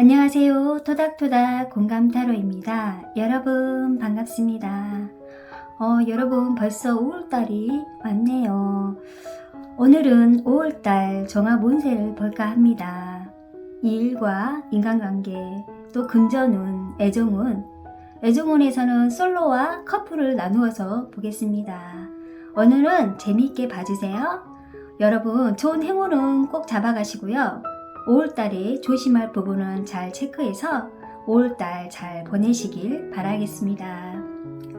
안녕하세요. 토닥토닥 공감타로입니다. 여러분 반갑습니다. 여러분 벌써 5월달이 왔네요. 오늘은 5월달 종합 운세를 볼까 합니다. 일과 인간관계, 또 금전운, 애정운, 애정운에서는 솔로와 커플을 나누어서 보겠습니다. 오늘은 재미있게 봐주세요. 여러분 좋은 행운은 꼭 잡아가시고요. 5월달에 조심할 부분은 잘 체크해서 5월달 잘 보내시길 바라겠습니다.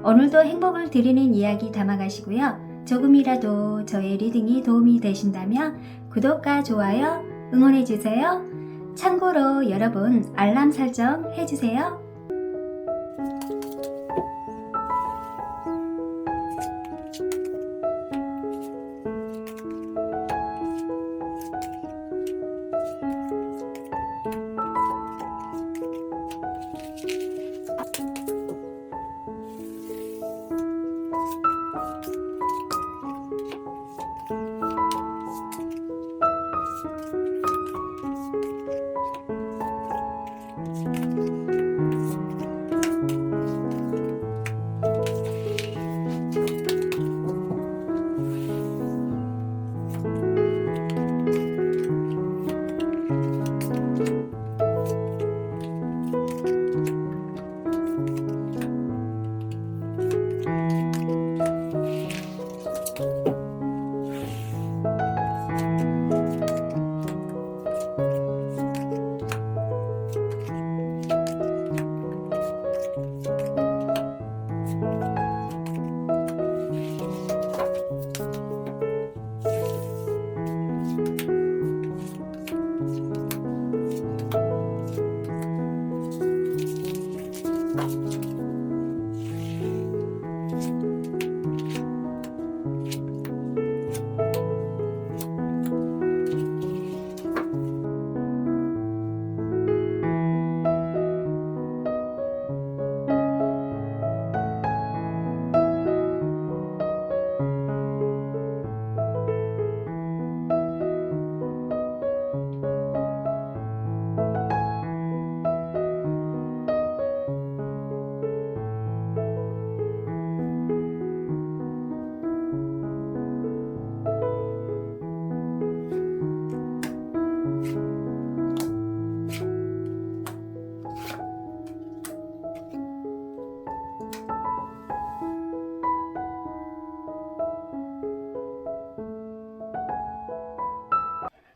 오늘도 행복을 드리는 이야기 담아가시고요. 조금이라도 저의 리딩이 도움이 되신다면 구독과 좋아요 응원해주세요. 참고로 여러분 알람 설정 해주세요.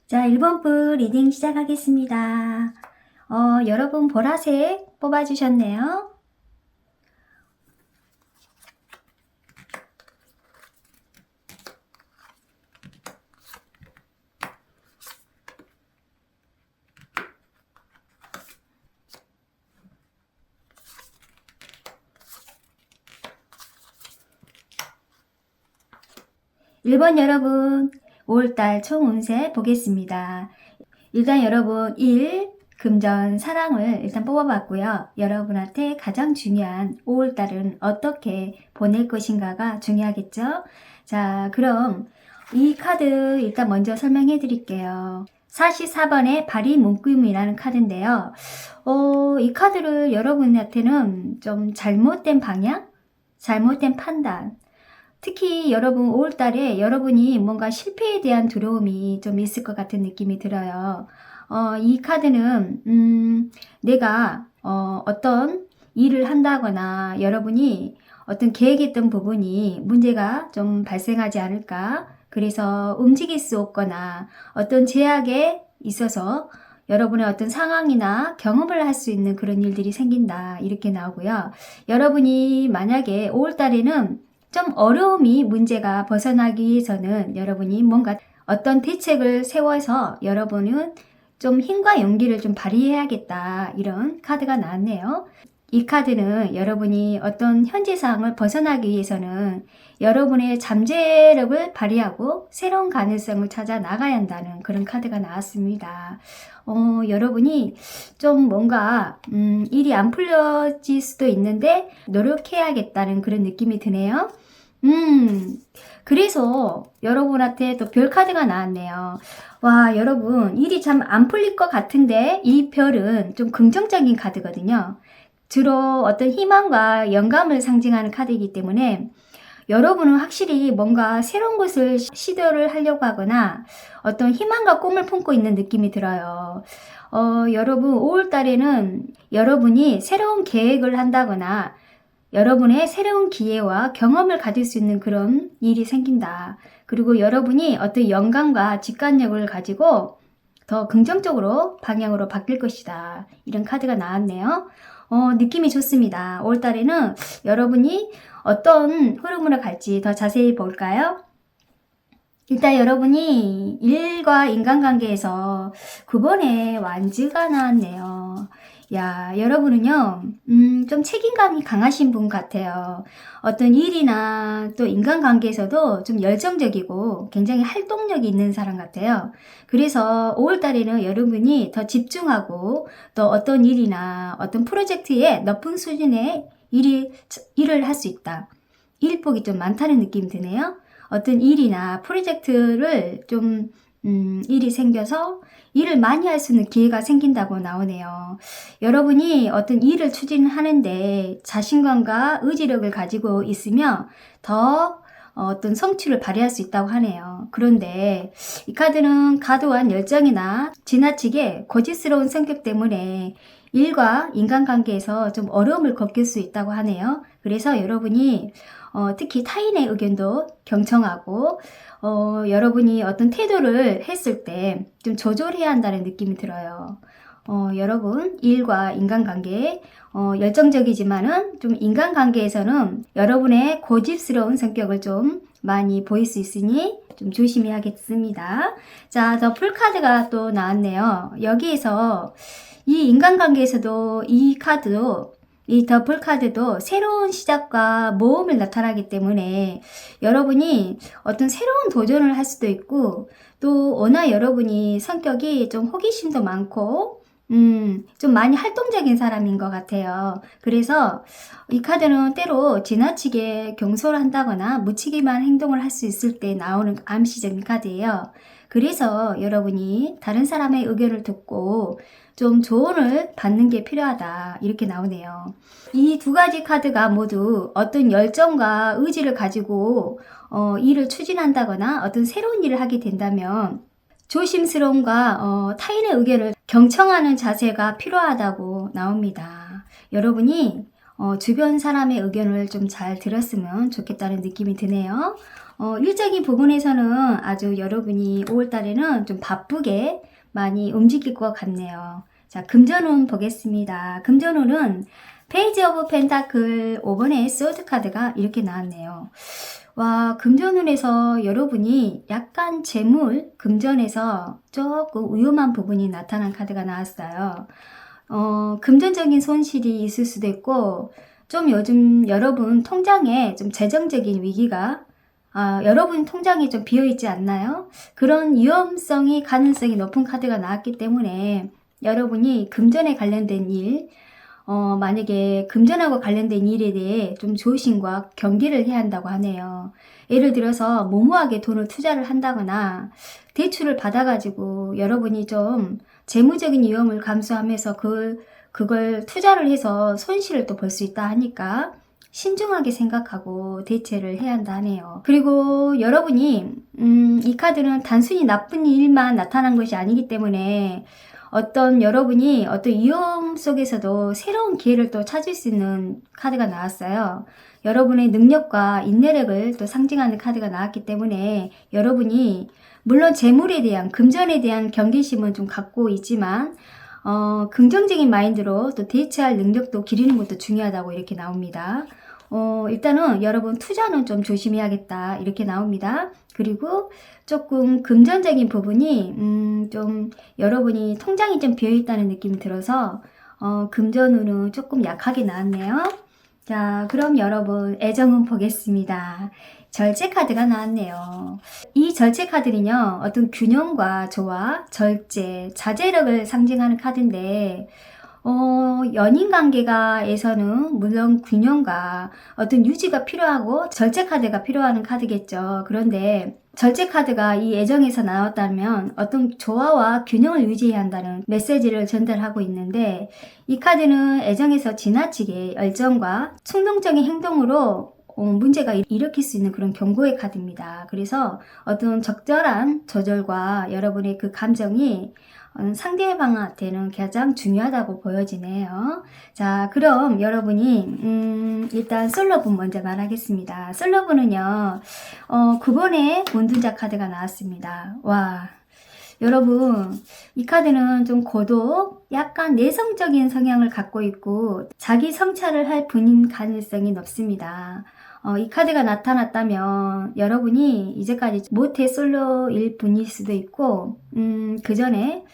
자, 1번 분 리딩 시작하겠습니다. 여러분 보라색 뽑아주셨네요. (1번) 여러분 5월달 총 운세 보겠습니다. 일단 여러분 일, 금전, 사랑을 일단 뽑아봤고요. 여러분한테 가장 중요한 5월달은 어떻게 보낼 것인가가 중요하겠죠. 자, 그럼 이 카드 일단 먼저 설명해 드릴게요. 44번의 바리 문구임이라는 카드인데요. 이 카드를 여러분한테는 좀 잘못된 방향, 잘못된 판단, 특히 여러분 5월달에 여러분이 뭔가 실패에 대한 두려움이 좀 있을 것 같은 느낌이 들어요. 이 카드는 내가 어떤 일을 한다거나 여러분이 어떤 계획했던 부분이 문제가 좀 발생하지 않을까, 그래서 움직일 수 없거나 어떤 제약에 있어서 여러분의 어떤 상황이나 경험을 할 수 있는 그런 일들이 생긴다, 이렇게 나오고요. 여러분이 만약에 5월달에는 좀 어려움이 문제가 벗어나기 위해서는 여러분이 뭔가 어떤 대책을 세워서 여러분은 좀 힘과 용기를 좀 발휘해야겠다, 이런 카드가 나왔네요. 이 카드는 여러분이 어떤 현재 상황을 벗어나기 위해서는 여러분의 잠재력을 발휘하고 새로운 가능성을 찾아 나가야 한다는 그런 카드가 나왔습니다. 여러분이 좀 뭔가 일이 안 풀려질 수도 있는데 노력해야겠다는 그런 느낌이 드네요. 음, 그래서 여러분한테 또 별 카드가 나왔네요. 와, 여러분, 일이 참 안 풀릴 것 같은데 이 별은 좀 긍정적인 카드거든요. 주로 어떤 희망과 영감을 상징하는 카드이기 때문에 여러분은 확실히 뭔가 새로운 것을 시도를 하려고 하거나 어떤 희망과 꿈을 품고 있는 느낌이 들어요. 여러분 5월 달에는 여러분이 새로운 계획을 한다거나 여러분의 새로운 기회와 경험을 가질 수 있는 그런 일이 생긴다. 그리고 여러분이 어떤 영감과 직관력을 가지고 더 긍정적으로 방향으로 바뀔 것이다. 이런 카드가 나왔네요. 느낌이 좋습니다. 5월 달에는 여러분이 어떤 흐름으로 갈지 더 자세히 볼까요? 일단 여러분이 일과 인간관계에서 9번의 완즈가 나왔네요. 야, 여러분은요, 좀 책임감이 강하신 분 같아요. 어떤 일이나 또 인간관계에서도 좀 열정적이고 굉장히 활동력이 있는 사람 같아요. 그래서 5월달에는 여러분이 더 집중하고 또 어떤 일이나 어떤 프로젝트에 높은 수준의 일을 할 수 있다. 일복이 좀 많다는 느낌이 드네요. 어떤 일이나 프로젝트를 좀 일이 생겨서 일을 많이 할 수 있는 기회가 생긴다고 나오네요. 여러분이 어떤 일을 추진하는데 자신감과 의지력을 가지고 있으며 더 어떤 성취를 발휘할 수 있다고 하네요. 그런데 이 카드는 과도한 열정이나 지나치게 고집스러운 성격 때문에 일과 인간관계에서 좀 어려움을 겪을 수 있다고 하네요. 그래서 여러분이 특히 타인의 의견도 경청하고 여러분이 어떤 태도를 했을 때 좀 조절해야 한다는 느낌이 들어요. 여러분 일과 인간관계 열정적이지만은 좀 인간관계에서는 여러분의 고집스러운 성격을 좀 많이 보일 수 있으니 좀 조심해야겠습니다. 자, 더 풀카드가 또 나왔네요. 여기에서 이 인간관계에서도 이 카드도 이 더블 카드도 새로운 시작과 모험을 나타나기 때문에 여러분이 어떤 새로운 도전을 할 수도 있고 또 워낙 여러분이 성격이 좀 호기심도 많고 좀 많이 활동적인 사람인 것 같아요. 그래서 이 카드는 때로 지나치게 경솔한다거나 무책임한 행동을 할 수 있을 때 나오는 암시적인 카드예요. 그래서 여러분이 다른 사람의 의견을 듣고 좀 조언을 받는 게 필요하다. 이렇게 나오네요. 이 두 가지 카드가 모두 어떤 열정과 의지를 가지고 일을 추진한다거나 어떤 새로운 일을 하게 된다면 조심스러움과 타인의 의견을 경청하는 자세가 필요하다고 나옵니다. 여러분이 주변 사람의 의견을 좀 잘 들었으면 좋겠다는 느낌이 드네요. 일적인 부분에서는 아주 여러분이 5월달에는 좀 바쁘게 많이 움직일 것 같네요. 자, 금전운 보겠습니다. 금전운은 페이지 오브 펜타클 5번의 소드 카드가 이렇게 나왔네요. 와, 금전운에서 여러분이 약간 재물, 금전에서 조금 위험한 부분이 나타난 카드가 나왔어요. 금전적인 손실이 있을 수도 있고, 좀 요즘 여러분 통장에 좀 재정적인 위기가 여러분 통장이 좀 비어있지 않나요? 그런 위험성이 가능성이 높은 카드가 나왔기 때문에 여러분이 금전에 관련된 일, 만약에 금전하고 관련된 일에 대해 좀 조심과 경계를 해야 한다고 하네요. 예를 들어서 무모하게 돈을 투자를 한다거나 대출을 받아가지고 여러분이 좀 재무적인 위험을 감수하면서 그걸 투자를 해서 손실을 또 볼 수 있다 하니까 신중하게 생각하고 대처를 해야 한다 하네요. 그리고 여러분이 이 카드는 단순히 나쁜 일만 나타난 것이 아니기 때문에 여러분이 어떤 위험 속에서도 새로운 기회를 또 찾을 수 있는 카드가 나왔어요. 여러분의 능력과 인내력을 또 상징하는 카드가 나왔기 때문에 여러분이 물론 재물에 대한 금전에 대한 경계심은 좀 갖고 있지만 긍정적인 마인드로 또 대처할 능력도 기르는 것도 중요하다고 이렇게 나옵니다. 일단은 여러분 투자는 좀 조심해야겠다 이렇게 나옵니다. 그리고 조금 금전적인 부분이 좀 여러분이 통장이 좀 비어있다는 느낌이 들어서 금전운은 조금 약하게 나왔네요. 자, 그럼 여러분 애정운 보겠습니다. 절제 카드가 나왔네요. 이 절제 카드는요, 어떤 균형과 조화, 절제, 자제력을 상징하는 카드인데 연인 관계가에서는 물론 균형과 어떤 유지가 필요하고 절제 카드가 필요한 카드겠죠. 그런데 절제 카드가 이 애정에서 나왔다면 어떤 조화와 균형을 유지해야 한다는 메시지를 전달하고 있는데, 이 카드는 애정에서 지나치게 열정과 충동적인 행동으로 문제가 일으킬 수 있는 그런 경고의 카드입니다. 그래서 어떤 적절한 조절과 여러분의 그 감정이 상대방한테는 가장 중요하다고 보여지네요. 자, 그럼 여러분이 일단 솔로분 먼저 말하겠습니다. 솔로분은요, 9번의 문둔자 카드가 나왔습니다. 와, 여러분, 이 카드는 좀 고독, 약간 내성적인 성향을 갖고 있고 자기 성찰을 할 분인 가능성이 높습니다. 이 카드가 나타났다면 여러분이 이제까지 모태 솔로일 분일 수도 있고, 그 전에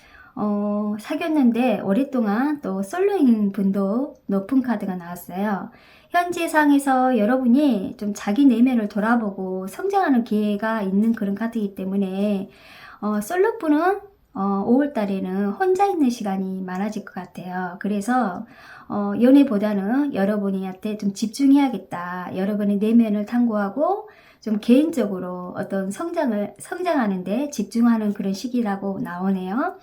사귀었는데 오랫동안 또 솔로인 분도 높은 카드가 나왔어요. 현재 상에서 여러분이 좀 자기 내면을 돌아보고 성장하는 기회가 있는 그런 카드이기 때문에 솔로분은 5월달에는 혼자 있는 시간이 많아질 것 같아요. 그래서 연애보다는 여러분한테 좀 집중해야겠다. 여러분의 내면을 탐구하고 좀 개인적으로 어떤 성장하는데 집중하는 그런 시기라고 나오네요.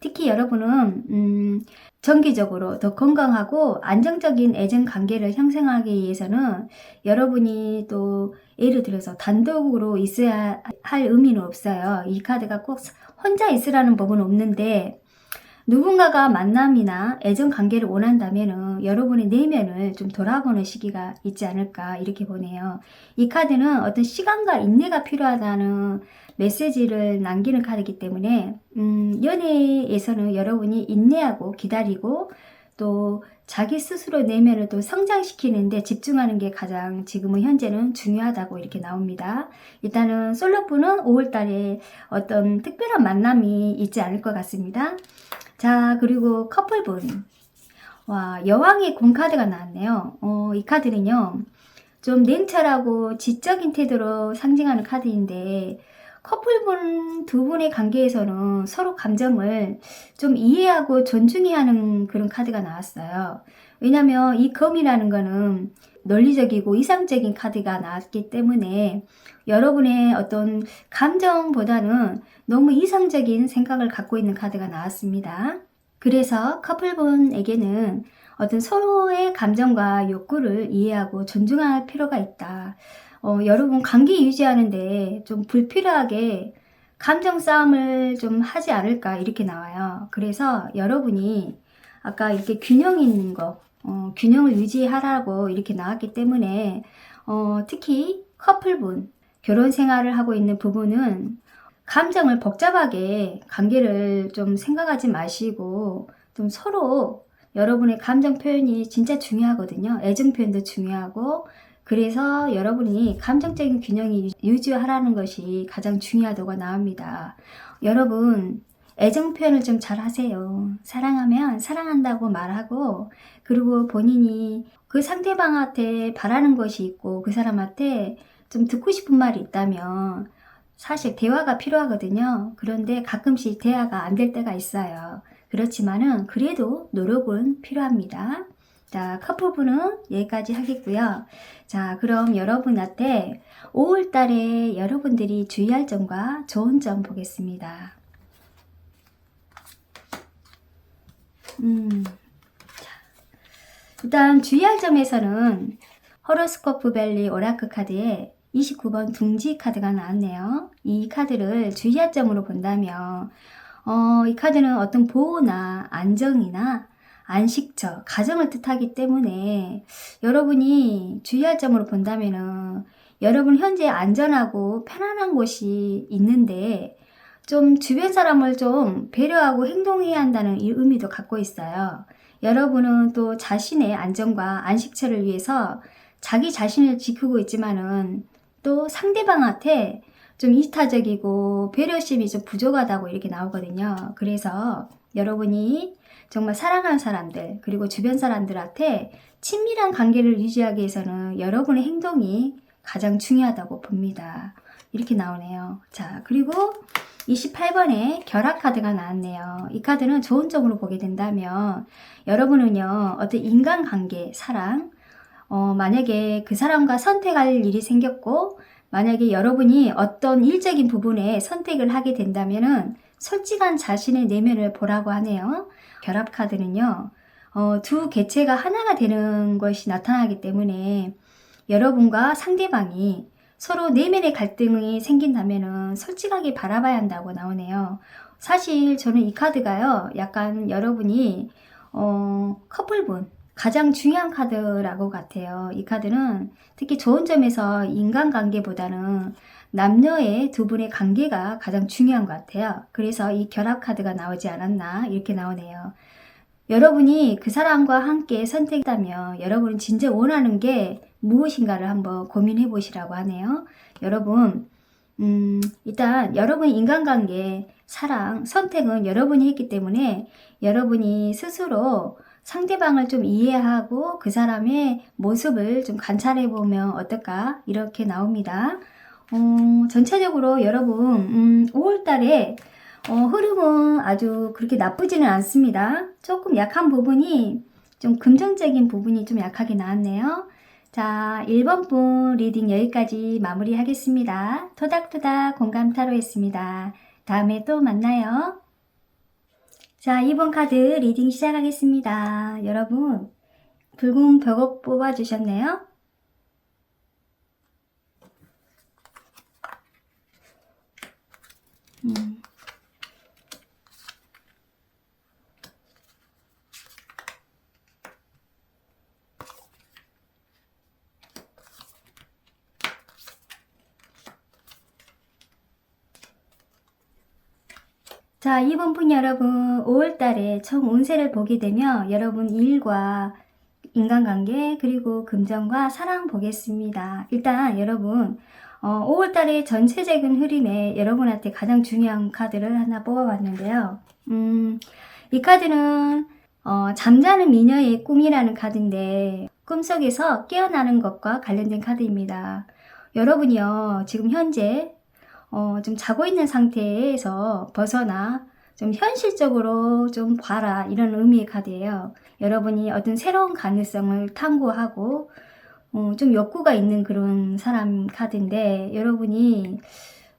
특히 여러분은 정기적으로 더 건강하고 안정적인 애정 관계를 형성하기 위해서는 여러분이 또 예를 들어서 단독으로 있어야 할 의미는 없어요. 이 카드가 꼭 혼자 있으라는 법은 없는데, 누군가가 만남이나 애정 관계를 원한다면 여러분의 내면을 좀 돌아보는 시기가 있지 않을까 이렇게 보네요. 이 카드는 어떤 시간과 인내가 필요하다는 메시지를 남기는 카드이기 때문에 연애에서는 여러분이 인내하고 기다리고 또 자기 스스로 내면을 또 성장시키는데 집중하는 게 가장 지금은 현재는 중요하다고 이렇게 나옵니다. 일단은 솔로분은 5월달에 어떤 특별한 만남이 있지 않을 것 같습니다. 자, 그리고 커플분. 와, 여왕의 공 카드가 나왔네요. 이 카드는요, 좀 냉철하고 지적인 태도로 상징하는 카드인데, 커플분 두 분의 관계에서는 서로 감정을 좀 이해하고 존중해야 하는 그런 카드가 나왔어요. 왜냐면 이 검이라는 거는 논리적이고 이상적인 카드가 나왔기 때문에 여러분의 어떤 감정보다는 너무 이상적인 생각을 갖고 있는 카드가 나왔습니다. 그래서 커플분에게는 어떤 서로의 감정과 욕구를 이해하고 존중할 필요가 있다. 여러분 관계 유지하는데 좀 불필요하게 감정 싸움을 좀 하지 않을까 이렇게 나와요. 그래서 여러분이 아까 이렇게 균형 있는 거, 균형을 유지하라고 이렇게 나왔기 때문에 특히 커플분, 결혼 생활을 하고 있는 부부는 감정을 복잡하게 관계를 좀 생각하지 마시고 좀 서로 여러분의 감정 표현이 진짜 중요하거든요. 애정 표현도 중요하고, 그래서 여러분이 감정적인 균형이 유지하라는 것이 가장 중요하다고 나옵니다. 여러분 애정 표현을 좀 잘 하세요. 사랑하면 사랑한다고 말하고, 그리고 본인이 그 상대방한테 바라는 것이 있고 그 사람한테 좀 듣고 싶은 말이 있다면 사실 대화가 필요하거든요. 그런데 가끔씩 대화가 안 될 때가 있어요. 그렇지만은 그래도 노력은 필요합니다. 자, 커플분은 여기까지 하겠고요. 자, 그럼 여러분한테 5월달에 여러분들이 주의할 점과 좋은 점 보겠습니다. 일단 주의할 점에서는 호로스코프 밸리 오라클 카드에 29번 둥지 카드가 나왔네요. 이 카드를 주의할 점으로 본다면 이 카드는 어떤 보호나 안정이나 안식처, 가정을 뜻하기 때문에 여러분이 주의할 점으로 본다면은 여러분 현재 안전하고 편안한 곳이 있는데 좀 주변 사람을 좀 배려하고 행동해야 한다는 이 의미도 갖고 있어요. 여러분은 또 자신의 안정과 안식처를 위해서 자기 자신을 지키고 있지만은 또 상대방한테 좀 이타적이고 배려심이 좀 부족하다고 이렇게 나오거든요. 그래서 여러분이 정말 사랑하는 사람들 그리고 주변 사람들한테 친밀한 관계를 유지하기 위해서는 여러분의 행동이 가장 중요하다고 봅니다. 이렇게 나오네요. 자, 그리고 28번에 결합 카드가 나왔네요. 이 카드는 좋은 점으로 보게 된다면 여러분은요, 어떤 인간관계, 사랑, 만약에 그 사람과 선택할 일이 생겼고, 만약에 여러분이 어떤 일적인 부분에 선택을 하게 된다면은 솔직한 자신의 내면을 보라고 하네요. 결합 카드는요, 두 개체가 하나가 되는 것이 나타나기 때문에 여러분과 상대방이 서로 내면의 갈등이 생긴다면은 솔직하게 바라봐야 한다고 나오네요. 사실 저는 이 카드가요, 약간 여러분이 커플분, 가장 중요한 카드라고 같아요. 이 카드는 특히 좋은 점에서 인간관계보다는 남녀의 두 분의 관계가 가장 중요한 것 같아요. 그래서 이 결합 카드가 나오지 않았나 이렇게 나오네요. 여러분이 그 사람과 함께 선택했다면 여러분은 진짜 원하는 게 무엇인가를 한번 고민해 보시라고 하네요. 여러분, 일단 여러분 인간관계, 사랑, 선택은 여러분이 했기 때문에 여러분이 스스로 상대방을 좀 이해하고 그 사람의 모습을 좀 관찰해 보면 어떨까 이렇게 나옵니다. 전체적으로 여러분 5월달에 흐름은 아주 그렇게 나쁘지는 않습니다. 조금 약한 부분이 좀 긍정적인 부분이 좀 약하게 나왔네요. 자, 1번 분 리딩 여기까지 마무리하겠습니다. 토닥토닥 공감 타로였습니다. 다음에 또 만나요. 자, 2번 카드 리딩 시작하겠습니다. 여러분, 붉은 벽옥 뽑아주셨네요. 자, 2번 분 여러분 5월달에 총 운세를 보게 되면 여러분 일과 인간관계 그리고 금전과 사랑 보겠습니다. 일단 여러분 5월달의 전체적인 흐름에 여러분한테 가장 중요한 카드를 하나 뽑아봤는데요. 이 카드는 잠자는 미녀의 꿈이라는 카드인데 꿈속에서 깨어나는 것과 관련된 카드입니다. 여러분이요 지금 현재 좀 자고 있는 상태에서 벗어나 좀 현실적으로 좀 봐라 이런 의미의 카드예요. 여러분이 어떤 새로운 가능성을 탐구하고 좀 욕구가 있는 그런 사람 카드인데 여러분이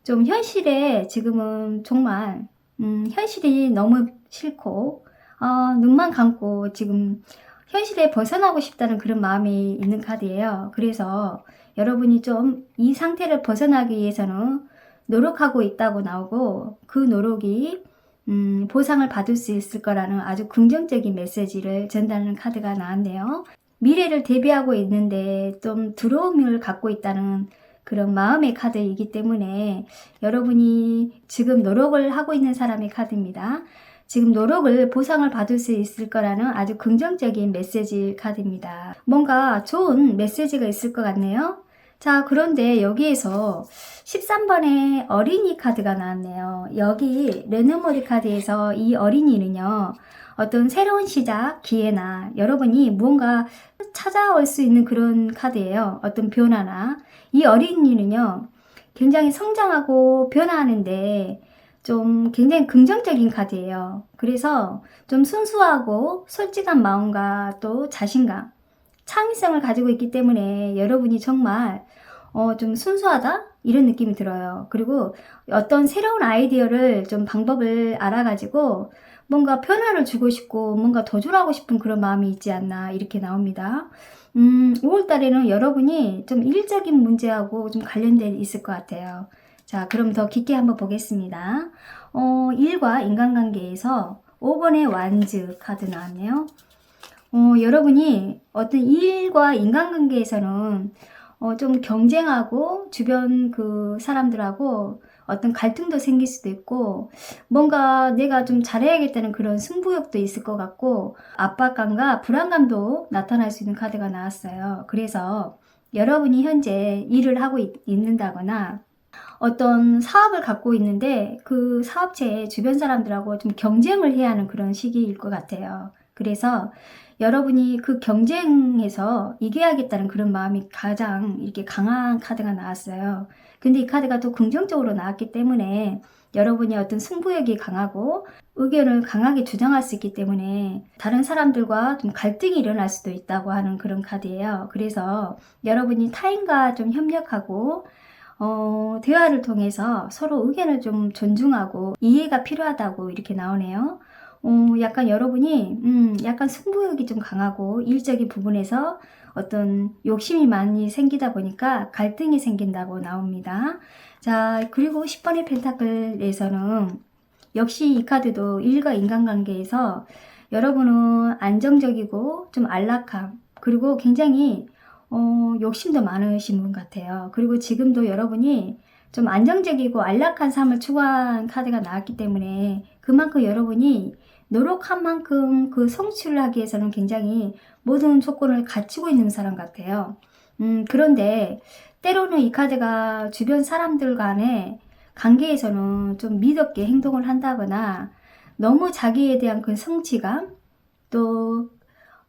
좀 현실에 지금은 정말 현실이 너무 싫고 눈만 감고 지금 현실에 벗어나고 싶다는 그런 마음이 있는 카드예요. 그래서 여러분이 좀 이 상태를 벗어나기 위해서는 노력하고 있다고 나오고 그 노력이 보상을 받을 수 있을 거라는 아주 긍정적인 메시지를 전달하는 카드가 나왔네요. 미래를 대비하고 있는데 좀 두려움을 갖고 있다는 그런 마음의 카드이기 때문에 여러분이 지금 노력을 하고 있는 사람의 카드입니다. 지금 노력을 보상을 받을 수 있을 거라는 아주 긍정적인 메시지 카드입니다. 뭔가 좋은 메시지가 있을 것 같네요. 자, 그런데 여기에서 13번에 어린이 카드가 나왔네요. 여기 레너머리 카드에서 이 어린이는요, 어떤 새로운 시작, 기회나 여러분이 무언가 찾아올 수 있는 그런 카드예요. 어떤 변화나. 이 어린이는요, 굉장히 성장하고 변화하는데 좀 굉장히 긍정적인 카드예요. 그래서 좀 순수하고 솔직한 마음과 또 자신감, 창의성을 가지고 있기 때문에 여러분이 정말 좀 순수하다? 이런 느낌이 들어요. 그리고 어떤 새로운 아이디어를 좀 방법을 알아가지고 뭔가 변화를 주고 싶고 뭔가 도전하고 싶은 그런 마음이 있지 않나 이렇게 나옵니다. 5월달에는 여러분이 좀 일적인 문제하고 좀 관련돼 있을 것 같아요. 자, 그럼 더 깊게 한번 보겠습니다. 일과 인간관계에서 5번의 완즈 카드 나왔네요. 여러분이 어떤 일과 인간관계에서는 좀 경쟁하고 주변 그 사람들하고 어떤 갈등도 생길 수도 있고 뭔가 내가 좀 잘해야겠다는 그런 승부욕도 있을 것 같고 압박감과 불안감도 나타날 수 있는 카드가 나왔어요. 그래서 여러분이 현재 일을 하고 있는다거나 어떤 사업을 갖고 있는데 그 사업체의 주변 사람들하고 좀 경쟁을 해야 하는 그런 시기일 것 같아요. 그래서 여러분이 그 경쟁에서 이겨야겠다는 그런 마음이 가장 이렇게 강한 카드가 나왔어요. 근데 이 카드가 또 긍정적으로 나왔기 때문에 여러분이 어떤 승부욕이 강하고 의견을 강하게 주장할 수 있기 때문에 다른 사람들과 좀 갈등이 일어날 수도 있다고 하는 그런 카드예요. 그래서 여러분이 타인과 좀 협력하고 대화를 통해서 서로 의견을 좀 존중하고 이해가 필요하다고 이렇게 나오네요. 약간 여러분이 약간 승부욕이 좀 강하고 일적인 부분에서 어떤 욕심이 많이 생기다 보니까 갈등이 생긴다고 나옵니다. 자, 그리고 10번의 펜타클에서는 역시 이 카드도 일과 인간관계에서 여러분은 안정적이고 좀 안락함, 그리고 굉장히 욕심도 많으신 분 같아요. 그리고 지금도 여러분이 좀 안정적이고 안락한 삶을 추구한 카드가 나왔기 때문에 그만큼 여러분이 노력한 만큼 그 성취를 하기 위해서는 굉장히 모든 조건을 갖추고 있는 사람 같아요. 그런데 때로는 이 카드가 주변 사람들 간의 관계에서는 좀 미덥게 행동을 한다거나 너무 자기에 대한 그 성취감, 또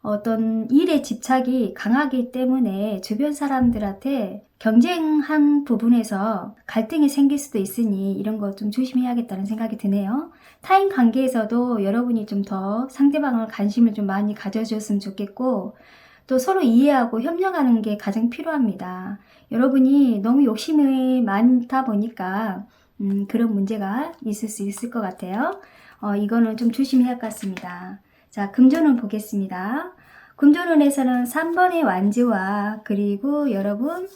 어떤 일에 집착이 강하기 때문에 주변 사람들한테 경쟁한 부분에서 갈등이 생길 수도 있으니 이런 거 좀 조심해야겠다는 생각이 드네요. 타인 관계에서도 여러분이 좀 더 상대방을 관심을 좀 많이 가져줬으면 좋겠고, 또 서로 이해하고 협력하는 게 가장 필요합니다. 여러분이 너무 욕심이 많다 보니까 그런 문제가 있을 수 있을 것 같아요. 이거는 좀 조심해야 할 것 같습니다. 자, 금전운 보겠습니다. 금전운에서는 3번의 완지와 그리고 여러분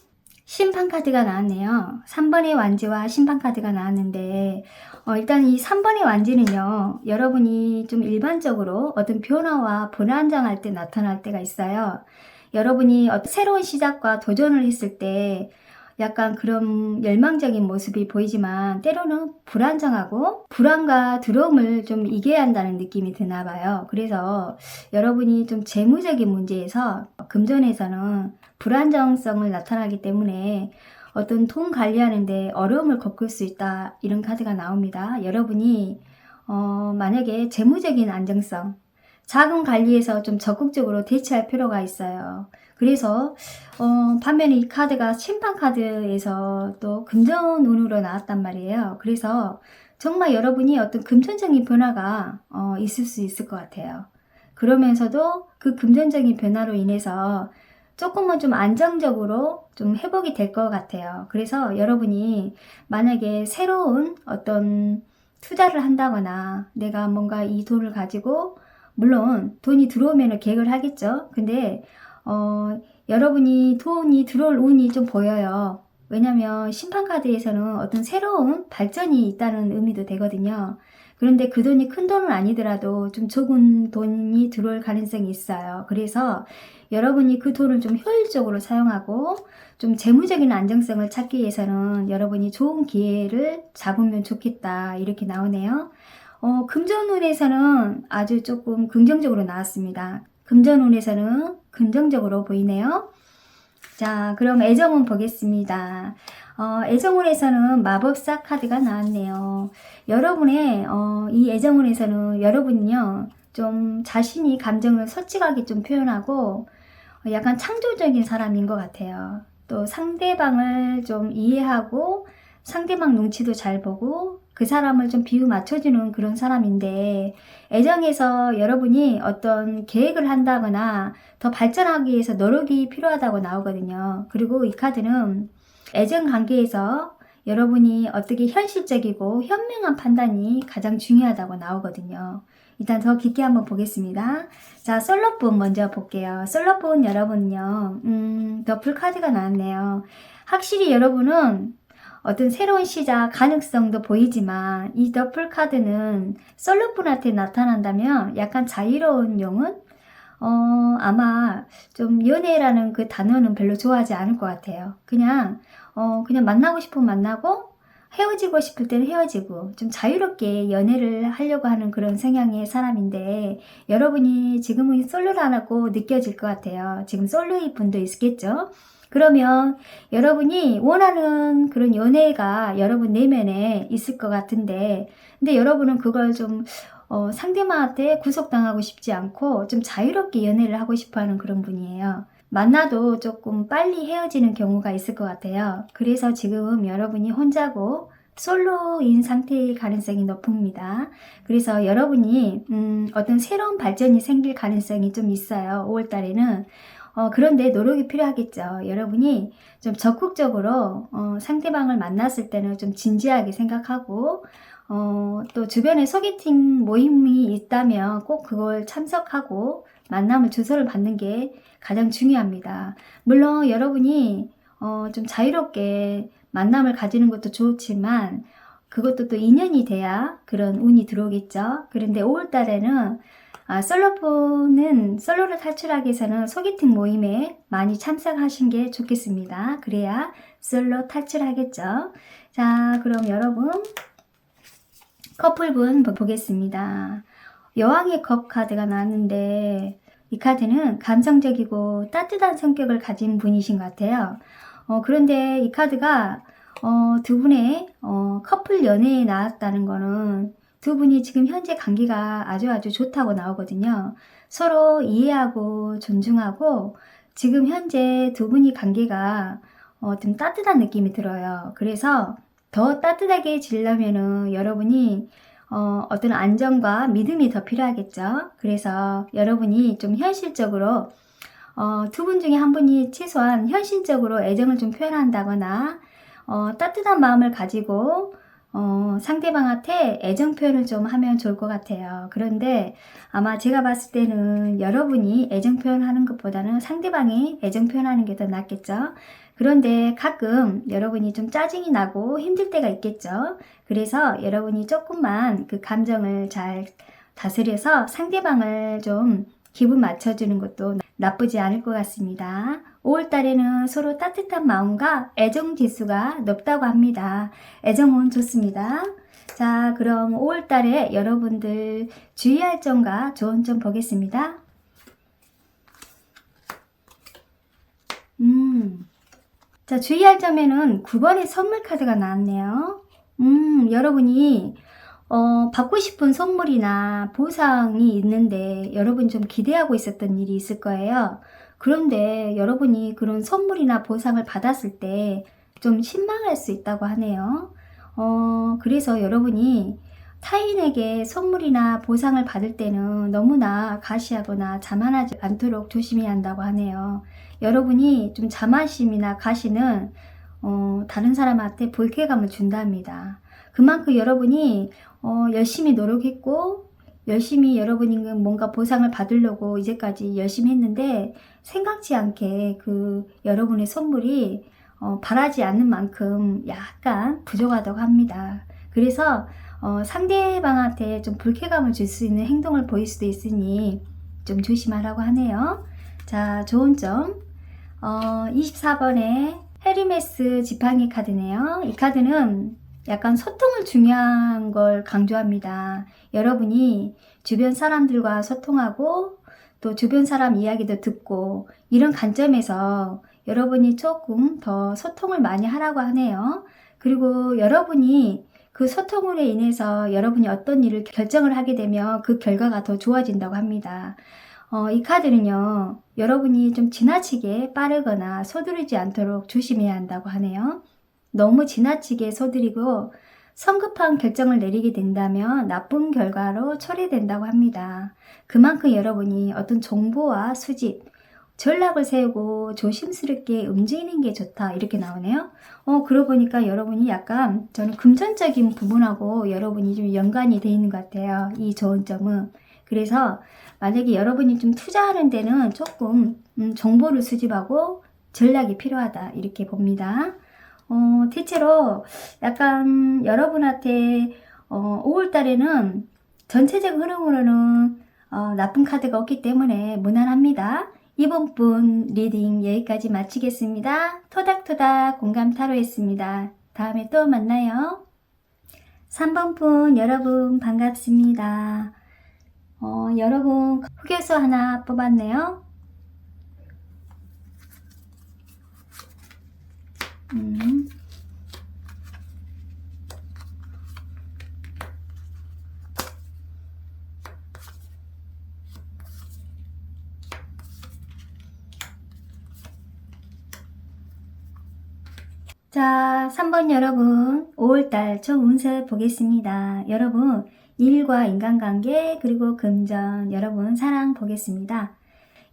심판카드가 나왔네요. 3번의 완지와 심판카드가 나왔는데 일단 이 3번의 완지는요, 여러분이 좀 일반적으로 어떤 변화와 불안정할 때 나타날 때가 있어요. 여러분이 새로운 시작과 도전을 했을 때 약간 그런 열망적인 모습이 보이지만 때로는 불안정하고 불안과 두려움을 좀 이겨야 한다는 느낌이 드나 봐요. 그래서 여러분이 좀 재무적인 문제에서 금전에서는 불안정성을 나타나기 때문에 어떤 돈 관리하는데 어려움을 겪을 수 있다, 이런 카드가 나옵니다. 여러분이 만약에 재무적인 안정성, 자금 관리에서 좀 적극적으로 대처할 필요가 있어요. 그래서 반면에 이 카드가 심판 카드에서 또 금전운으로 나왔단 말이에요. 그래서 정말 여러분이 어떤 금전적인 변화가 있을 수 있을 것 같아요. 그러면서도 그 금전적인 변화로 인해서 조금은 좀 안정적으로 좀 회복이 될 것 같아요. 그래서 여러분이 만약에 새로운 어떤 투자를 한다거나 내가 뭔가 이 돈을 가지고, 물론 돈이 들어오면 계획을 하겠죠. 근데 여러분이 돈이 들어올 운이 좀 보여요. 왜냐면 심판카드에서는 어떤 새로운 발전이 있다는 의미도 되거든요. 그런데 그 돈이 큰 돈은 아니더라도 좀 적은 돈이 들어올 가능성이 있어요. 그래서 여러분이 그 돈을 좀 효율적으로 사용하고 좀 재무적인 안정성을 찾기 위해서는 여러분이 좋은 기회를 잡으면 좋겠다, 이렇게 나오네요. 금전운에서는 아주 조금 긍정적으로 나왔습니다. 금전운에서는 긍정적으로 보이네요. 자, 그럼 애정운 보겠습니다. 애정운에서는 마법사 카드가 나왔네요. 여러분의 이 애정운에서는 여러분은요, 좀 자신이 감정을 솔직하게 좀 표현하고 약간 창조적인 사람인 것 같아요. 또 상대방을 좀 이해하고 상대방 눈치도 잘 보고 그 사람을 좀 비유 맞춰주는 그런 사람인데, 애정에서 여러분이 어떤 계획을 한다거나 더 발전하기 위해서 노력이 필요하다고 나오거든요. 그리고 이 카드는 애정 관계에서 여러분이 어떻게 현실적이고 현명한 판단이 가장 중요하다고 나오거든요. 일단 더 깊게 한번 보겠습니다. 자, 솔로폰 먼저 볼게요. 솔로폰 여러분요, 더풀 카드가 나왔네요. 확실히 여러분은 어떤 새로운 시작 가능성도 보이지만 이 더풀 카드는 솔로분한테 나타난다면 약간 자유로운 영혼? 아마 좀 연애라는 그 단어는 별로 좋아하지 않을 것 같아요. 그냥 만나고 싶으면 만나고 헤어지고 싶을 때는 헤어지고 좀 자유롭게 연애를 하려고 하는 그런 성향의 사람인데, 여러분이 지금은 솔로라고 느껴질 것 같아요. 지금 솔로인 분도 있겠죠? 그러면 여러분이 원하는 그런 연애가 여러분 내면에 있을 것 같은데, 근데 여러분은 그걸 좀 상대방한테 구속당하고 싶지 않고 좀 자유롭게 연애를 하고 싶어하는 그런 분이에요. 만나도 조금 빨리 헤어지는 경우가 있을 것 같아요. 그래서 지금 여러분이 혼자고 솔로인 상태일 가능성이 높습니다. 그래서 여러분이 어떤 새로운 발전이 생길 가능성이 좀 있어요. 5월달에는. 그런데 노력이 필요하겠죠. 여러분이 좀 적극적으로 상대방을 만났을 때는 좀 진지하게 생각하고 또 주변에 소개팅 모임이 있다면 꼭 그걸 참석하고 만남을 주소를 받는 게 가장 중요합니다. 물론 여러분이 좀 자유롭게 만남을 가지는 것도 좋지만 그것도 또 인연이 돼야 그런 운이 들어오겠죠. 그런데 5월달에는 솔로를 탈출하기 위해서는 소개팅 모임에 많이 참석하신 게 좋겠습니다. 그래야 솔로 탈출하겠죠. 자, 그럼 여러분 커플분 보겠습니다. 여왕의 컵 카드가 나왔는데 이 카드는 감성적이고 따뜻한 성격을 가진 분이신 것 같아요. 그런데 이 카드가 두 분의 커플 연애에 나왔다는 거는 두 분이 지금 현재 관계가 아주 좋다고 나오거든요. 서로 이해하고 존중하고 지금 현재 두 분이 관계가 좀 따뜻한 느낌이 들어요. 그래서 더 따뜻하게 지려면은 여러분이 어떤 안정과 믿음이 더 필요하겠죠. 그래서 여러분이 좀 현실적으로 두 분 중에 한 분이 최소한 현실적으로 애정을 좀 표현한다거나 따뜻한 마음을 가지고 상대방한테 애정 표현을 좀 하면 좋을 것 같아요. 그런데 아마 제가 봤을 때는 여러분이 애정 표현하는 것보다는 상대방이 애정 표현하는 게 더 낫겠죠. 그런데 가끔 여러분이 좀 짜증이 나고 힘들 때가 있겠죠. 그래서 여러분이 조금만 그 감정을 잘 다스려서 상대방을 좀 기분 맞춰주는 것도 나쁘지 않을 것 같습니다. 5월달에는 서로 따뜻한 마음과 애정 지수가 높다고 합니다. 애정은 좋습니다. 자, 그럼 5월달에 여러분들 주의할 점과 좋은 점 보겠습니다. 자, 주의할 점에는 9번의 선물 카드가 나왔네요. 여러분이 받고 싶은 선물이나 보상이 있는데 여러분 좀 기대하고 있었던 일이 있을 거예요. 그런데 여러분이 그런 선물이나 보상을 받았을 때 좀 실망할 수 있다고 하네요. 그래서 여러분이 타인에게 선물이나 보상을 받을 때는 너무나 가시하거나 자만하지 않도록 조심해야 한다고 하네요. 여러분이 좀 자만심이나 가시는 다른 사람한테 불쾌감을 준답니다. 그만큼 여러분이 열심히 노력했고 열심히 여러분이 뭔가 보상을 받으려고 이제까지 열심히 했는데 생각지 않게 그 여러분의 선물이 바라지 않는 만큼 약간 부족하다고 합니다. 그래서 상대방한테 좀 불쾌감을 줄 수 있는 행동을 보일 수도 있으니 좀 조심하라고 하네요. 자, 좋은 점 24번에 헤르메스 지팡이 카드네요. 이 카드는 약간 소통을 중요한 걸 강조합니다. 여러분이 주변 사람들과 소통하고 또 주변 사람 이야기도 듣고 이런 관점에서 여러분이 조금 더 소통을 많이 하라고 하네요. 그리고 여러분이 그 소통으로 인해서 여러분이 어떤 일을 결정을 하게 되면 그 결과가 더 좋아진다고 합니다. 이 카드는요, 여러분이 좀 지나치게 빠르거나 서두르지 않도록 조심해야 한다고 하네요. 너무 지나치게 서두르고 성급한 결정을 내리게 된다면 나쁜 결과로 처리된다고 합니다. 그만큼 여러분이 어떤 정보와 수집, 전략을 세우고 조심스럽게 움직이는 게 좋다 이렇게 나오네요. 그러고 보니까 여러분이 약간 저는 금전적인 부분하고 여러분이 좀 연관이 돼 있는 것 같아요. 이 좋은 점은. 그래서 만약에 여러분이 좀 투자하는 데는 조금 정보를 수집하고 전략이 필요하다 이렇게 봅니다. 대체로 약간 여러분한테 5월달에는 전체적 흐름으로는 나쁜 카드가 없기 때문에 무난합니다. 이번 분 리딩 여기까지 마치겠습니다. 토닥토닥 공감 타로였습니다. 다음에 또 만나요. 3번 분 여러분 반갑습니다. 여러분 흑요소 하나 뽑았네요. 자, 3번 여러분, 5월달 총 운세 보겠습니다. 여러분, 일과 인간관계, 그리고 금전, 여러분, 사랑 보겠습니다.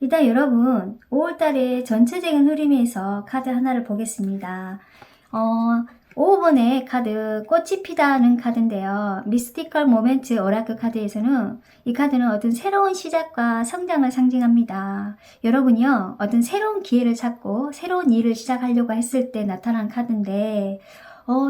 일단 여러분, 5월달의 전체적인 흐름에서 카드 하나를 보겠습니다. 5번의 카드, 꽃이 피다는 카드인데요. 미스티컬 모멘트 오라클 카드에서는 이 카드는 어떤 새로운 시작과 성장을 상징합니다. 여러분이요, 어떤 새로운 기회를 찾고 새로운 일을 시작하려고 했을 때 나타난 카드인데,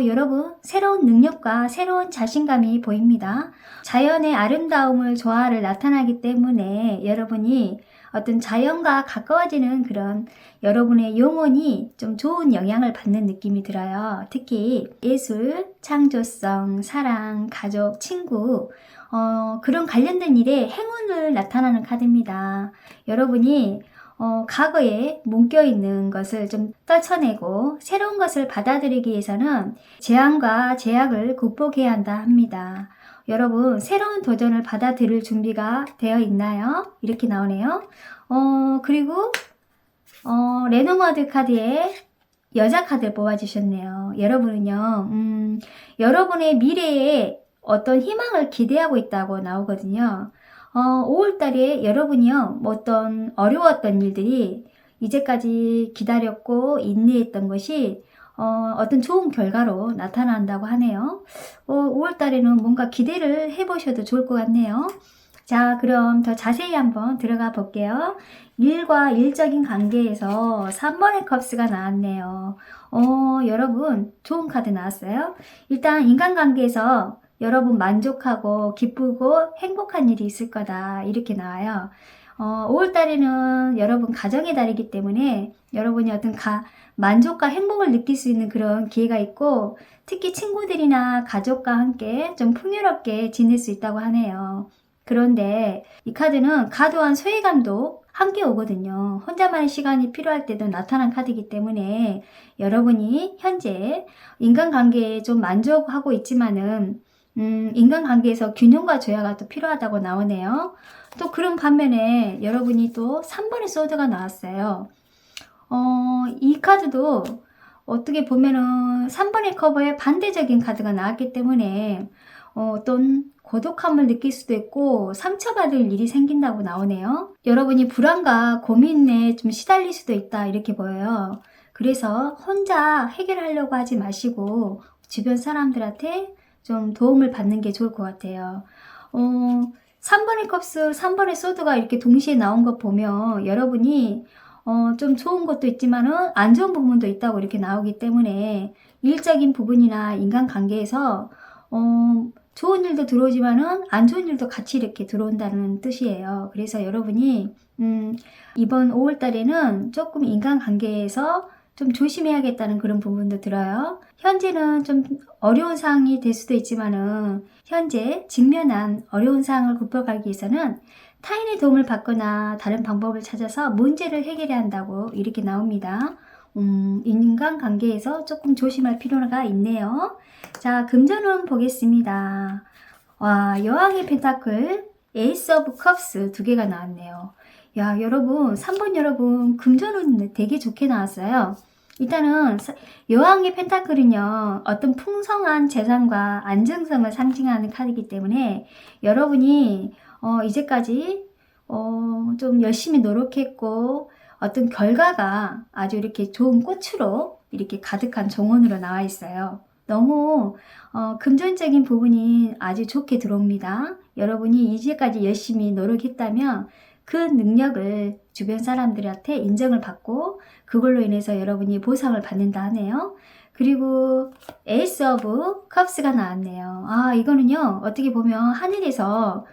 여러분, 새로운 능력과 새로운 자신감이 보입니다. 자연의 아름다움을 조화를 나타나기 때문에 여러분이 어떤 자연과 가까워지는 그런 여러분의 영혼이 좀 좋은 영향을 받는 느낌이 들어요. 특히 예술, 창조성, 사랑, 가족, 친구, 그런 관련된 일에 행운을 나타나는 카드입니다. 여러분이 과거에 묶여있는 것을 좀 떨쳐내고 새로운 것을 받아들이기 위해서는 재앙과 제약을 극복해야 한다 합니다. 여러분, 새로운 도전을 받아들일 준비가 되어 있나요? 이렇게 나오네요. 그리고 레노머드 카드에 여자 카드를 뽑아주셨네요. 여러분은요, 여러분의 미래에 어떤 희망을 기대하고 있다고 나오거든요. 5월달에 여러분이요, 어떤 어려웠던 일들이 이제까지 기다렸고 인내했던 것이 어떤 좋은 결과로 나타난다고 하네요. 5월달에는 뭔가 기대를 해보셔도 좋을 것 같네요. 자, 그럼 더 자세히 한번 들어가 볼게요. 일과 일적인 관계에서 3번의 컵스가 나왔네요. 여러분, 좋은 카드 나왔어요. 일단 인간관계에서 여러분 만족하고 기쁘고 행복한 일이 있을 거다. 이렇게 나와요. 5월달에는 여러분 가정의 달이기 때문에 여러분이 어떤 만족과 행복을 느낄 수 있는 그런 기회가 있고, 특히 친구들이나 가족과 함께 좀 풍요롭게 지낼 수 있다고 하네요. 그런데 이 카드는 과도한 소외감도 함께 오거든요. 혼자만의 시간이 필요할 때도 나타난 카드이기 때문에 여러분이 현재 인간관계에 좀 만족하고 있지만은 인간관계에서 균형과 조화가 또 필요하다고 나오네요. 또 그런 반면에 여러분이 또 3번의 소드가 나왔어요. 이 카드도 어떻게 보면은 3번의 커버에 반대적인 카드가 나왔기 때문에 어떤 고독함을 느낄 수도 있고 상처받을 일이 생긴다고 나오네요. 여러분이 불안과 고민에 좀 시달릴 수도 있다 이렇게 보여요. 그래서 혼자 해결하려고 하지 마시고 주변 사람들한테 좀 도움을 받는 게 좋을 것 같아요. 3번의 컵스, 3번의 소드가 이렇게 동시에 나온 거 보면 여러분이 좀 좋은 것도 있지만은 안 좋은 부분도 있다고 이렇게 나오기 때문에 일적인 부분이나 인간관계에서 좋은 일도 들어오지만은 안 좋은 일도 같이 이렇게 들어온다는 뜻이에요. 그래서 여러분이 이번 5월달에는 조금 인간관계에서 좀 조심해야겠다는 그런 부분도 들어요. 현재는 좀 어려운 상황이 될 수도 있지만은 현재 직면한 어려운 상황을 극복하기 위해서는 타인의 도움을 받거나 다른 방법을 찾아서 문제를 해결해야 한다고 이렇게 나옵니다. 인간관계에서 조금 조심할 필요가 있네요. 자, 금전운 보겠습니다. 와, 여왕의 펜타클, 에이스 오브 컵스 두 개가 나왔네요. 야, 여러분, 3번 여러분, 금전운 되게 좋게 나왔어요. 일단은 여왕의 펜타클은요, 어떤 풍성한 재산과 안정성을 상징하는 카드이기 때문에 여러분이 이제까지 좀 열심히 노력했고 어떤 결과가 아주 이렇게 좋은 꽃으로 이렇게 가득한 정원으로 나와 있어요. 너무 금전적인 부분이 아주 좋게 들어옵니다. 여러분이 이제까지 열심히 노력했다면 그 능력을 주변 사람들한테 인정을 받고 그걸로 인해서 여러분이 보상을 받는다 하네요. 그리고 에이스 오브 컵스가 나왔네요. 아, 이거는요, 어떻게 보면 하늘에서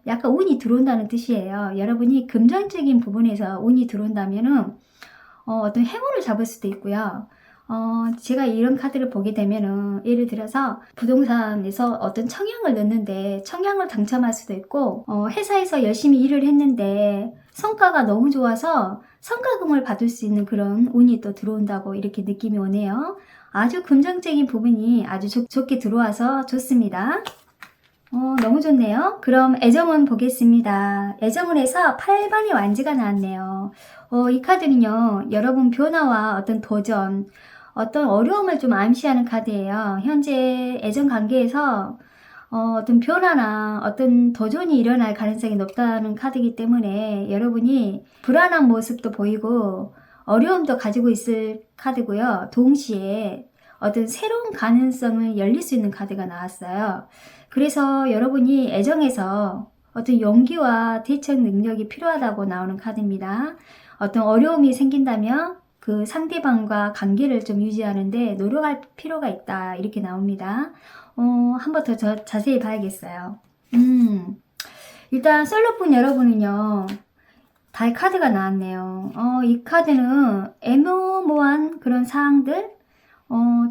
약간 운이 들어온다는 뜻이에요. 여러분이 금전적인 부분에서 운이 들어온다면은 어떤 행운을 잡을 수도 있고요. 제가 이런 카드를 보게 되면은 예를 들어서 부동산에서 어떤 청약을 넣는데 청약을 당첨할 수도 있고 회사에서 열심히 일을 했는데 성과가 너무 좋아서 성과금을 받을 수 있는 그런 운이 또 들어온다고 이렇게 느낌이 오네요. 아주 긍정적인 부분이 아주 좋게 들어와서 좋습니다. 너무 좋네요. 그럼 애정운 보겠습니다. 애정운에서 8번의 완지가 나왔네요. 이 카드는요, 여러분 변화와 어떤 도전, 어떤 어려움을 좀 암시하는 카드예요. 현재 애정 관계에서 어떤 변화나 어떤 도전이 일어날 가능성이 높다는 카드이기 때문에 여러분이 불안한 모습도 보이고 어려움도 가지고 있을 카드고요. 동시에 어떤 새로운 가능성을 열릴 수 있는 카드가 나왔어요. 그래서 여러분이 애정에서 어떤 용기와 대처 능력이 필요하다고 나오는 카드입니다. 어떤 어려움이 생긴다면 그 상대방과 관계를 좀 유지하는데 노력할 필요가 있다, 이렇게 나옵니다. 한 번 더 자세히 봐야겠어요. 일단 솔로폰 여러분은요, 달 카드가 나왔네요. 이 카드는 애매모호한 그런 상황들,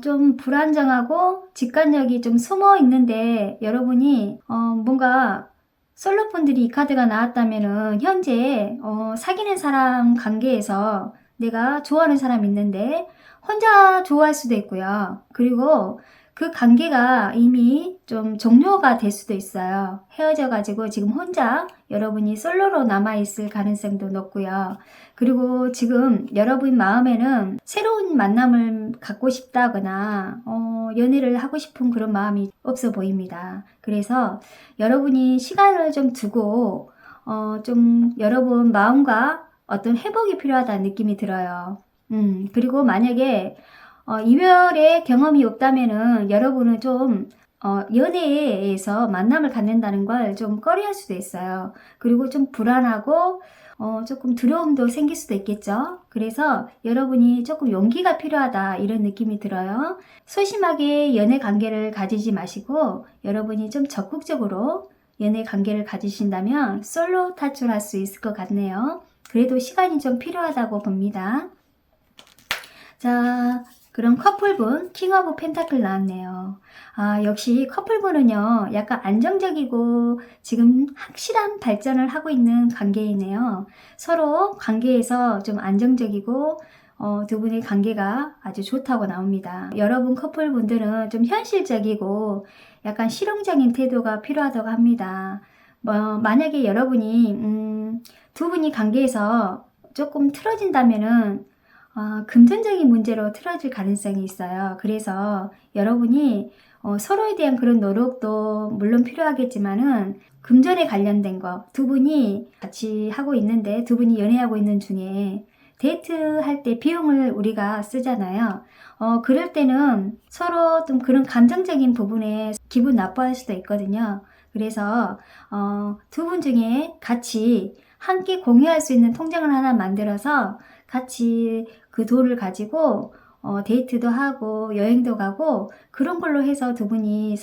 좀 불안정하고 직관력이 좀 숨어 있는데 여러분이 뭔가 솔로폰들이 이 카드가 나왔다면은 현재 사귀는 사람 관계에서 내가 좋아하는 사람이 있는데 혼자 좋아할 수도 있고요. 그리고 그 관계가 이미 좀 종료가 될 수도 있어요. 헤어져 가지고 지금 혼자 여러분이 솔로로 남아있을 가능성도 높고요. 그리고 지금 여러분 마음에는 새로운 만남을 갖고 싶다거나 연애를 하고 싶은 그런 마음이 없어 보입니다. 그래서 여러분이 시간을 좀 두고 좀 여러분 마음과 어떤 회복이 필요하다는 느낌이 들어요. 그리고 만약에 이별의 경험이 없다면은 여러분은 좀 연애에서 만남을 갖는다는 걸 좀 꺼려할 수도 있어요. 그리고 좀 불안하고 조금 두려움도 생길 수도 있겠죠. 그래서 여러분이 조금 용기가 필요하다, 이런 느낌이 들어요. 소심하게 연애 관계를 가지지 마시고 여러분이 좀 적극적으로 연애 관계를 가지신다면 솔로 탈출할 수 있을 것 같네요. 그래도 시간이 좀 필요하다고 봅니다. 자, 그럼 커플분 킹 오브 펜타클 나왔네요. 역시 커플분은요, 약간 안정적이고 지금 확실한 발전을 하고 있는 관계이네요. 서로 관계에서 좀 안정적이고 두 분의 관계가 아주 좋다고 나옵니다. 여러분 커플분들은 좀 현실적이고 약간 실용적인 태도가 필요하다고 합니다. 만약에 여러분이 두 분이 관계에서 조금 틀어진다면은 금전적인 문제로 틀어질 가능성이 있어요. 그래서 여러분이 서로에 대한 그런 노력도 물론 필요하겠지만은 금전에 관련된 거, 두 분이 같이 하고 있는데, 두 분이 연애하고 있는 중에 데이트할 때 비용을 우리가 쓰잖아요. 그럴 때는 서로 좀 그런 감정적인 부분에 기분 나빠할 수도 있거든요. 그래서 두 분 중에 같이 함께 공유할 수 있는 통장을 하나 만들어서 같이 그 돈을 가지고 데이트도 하고 여행도 가고 그런 걸로 해서 두 분이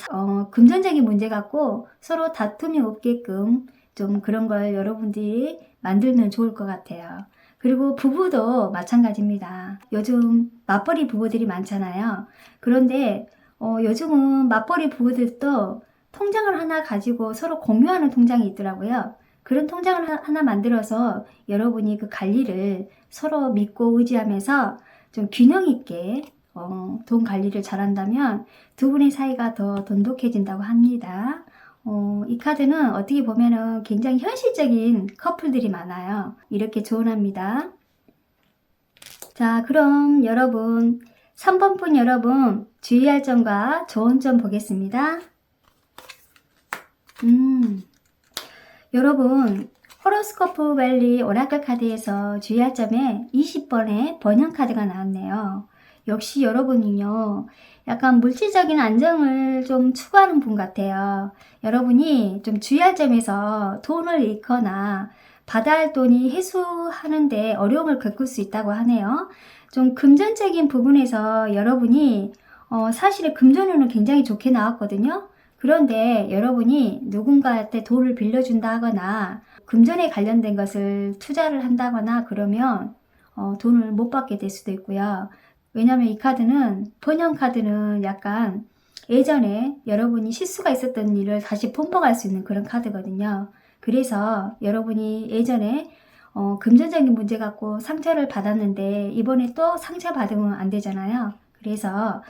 금전적인 문제 갖고 서로 다툼이 없게끔 좀 그런 걸 여러분들이 만들면 좋을 것 같아요. 그리고 부부도 마찬가지입니다. 요즘 맞벌이 부부들이 많잖아요. 그런데 요즘은 맞벌이 부부들도 통장을 하나 가지고 서로 공유하는 통장이 있더라고요. 그런 통장을 하나 만들어서 여러분이 그 관리를 서로 믿고 의지하면서 좀 균형 있게 돈 관리를 잘한다면 두 분의 사이가 더 돈독해진다고 합니다. 이 카드는 어떻게 보면은 굉장히 현실적인 커플들이 많아요. 이렇게 조언합니다. 자, 그럼 여러분 3번 분 여러분 주의할 점과 좋은 점 보겠습니다. 여러분 호로스코프 밸리 오라클 카드에서 주의할 점에 20번의 번영 카드가 나왔네요. 역시 여러분이요, 약간 물질적인 안정을 좀 추구하는 분 같아요. 여러분이 좀 주의할 점에서 돈을 잃거나 받아야 할 돈이 회수하는데 어려움을 겪을 수 있다고 하네요. 좀 금전적인 부분에서 여러분이 사실은 금전운은 굉장히 좋게 나왔거든요. 그런데 여러분이 누군가한테 돈을 빌려준다 하거나 금전에 관련된 것을 투자를 한다거나 그러면 돈을 못 받게 될 수도 있고요. 왜냐하면 이 카드는, 번영 카드는 약간 예전에 여러분이 실수가 있었던 일을 다시 본받을 수 있는 그런 카드거든요. 그래서 여러분이 예전에 금전적인 문제 갖고 상처를 받았는데 이번에 또 상처 받으면 안 되잖아요. 그래서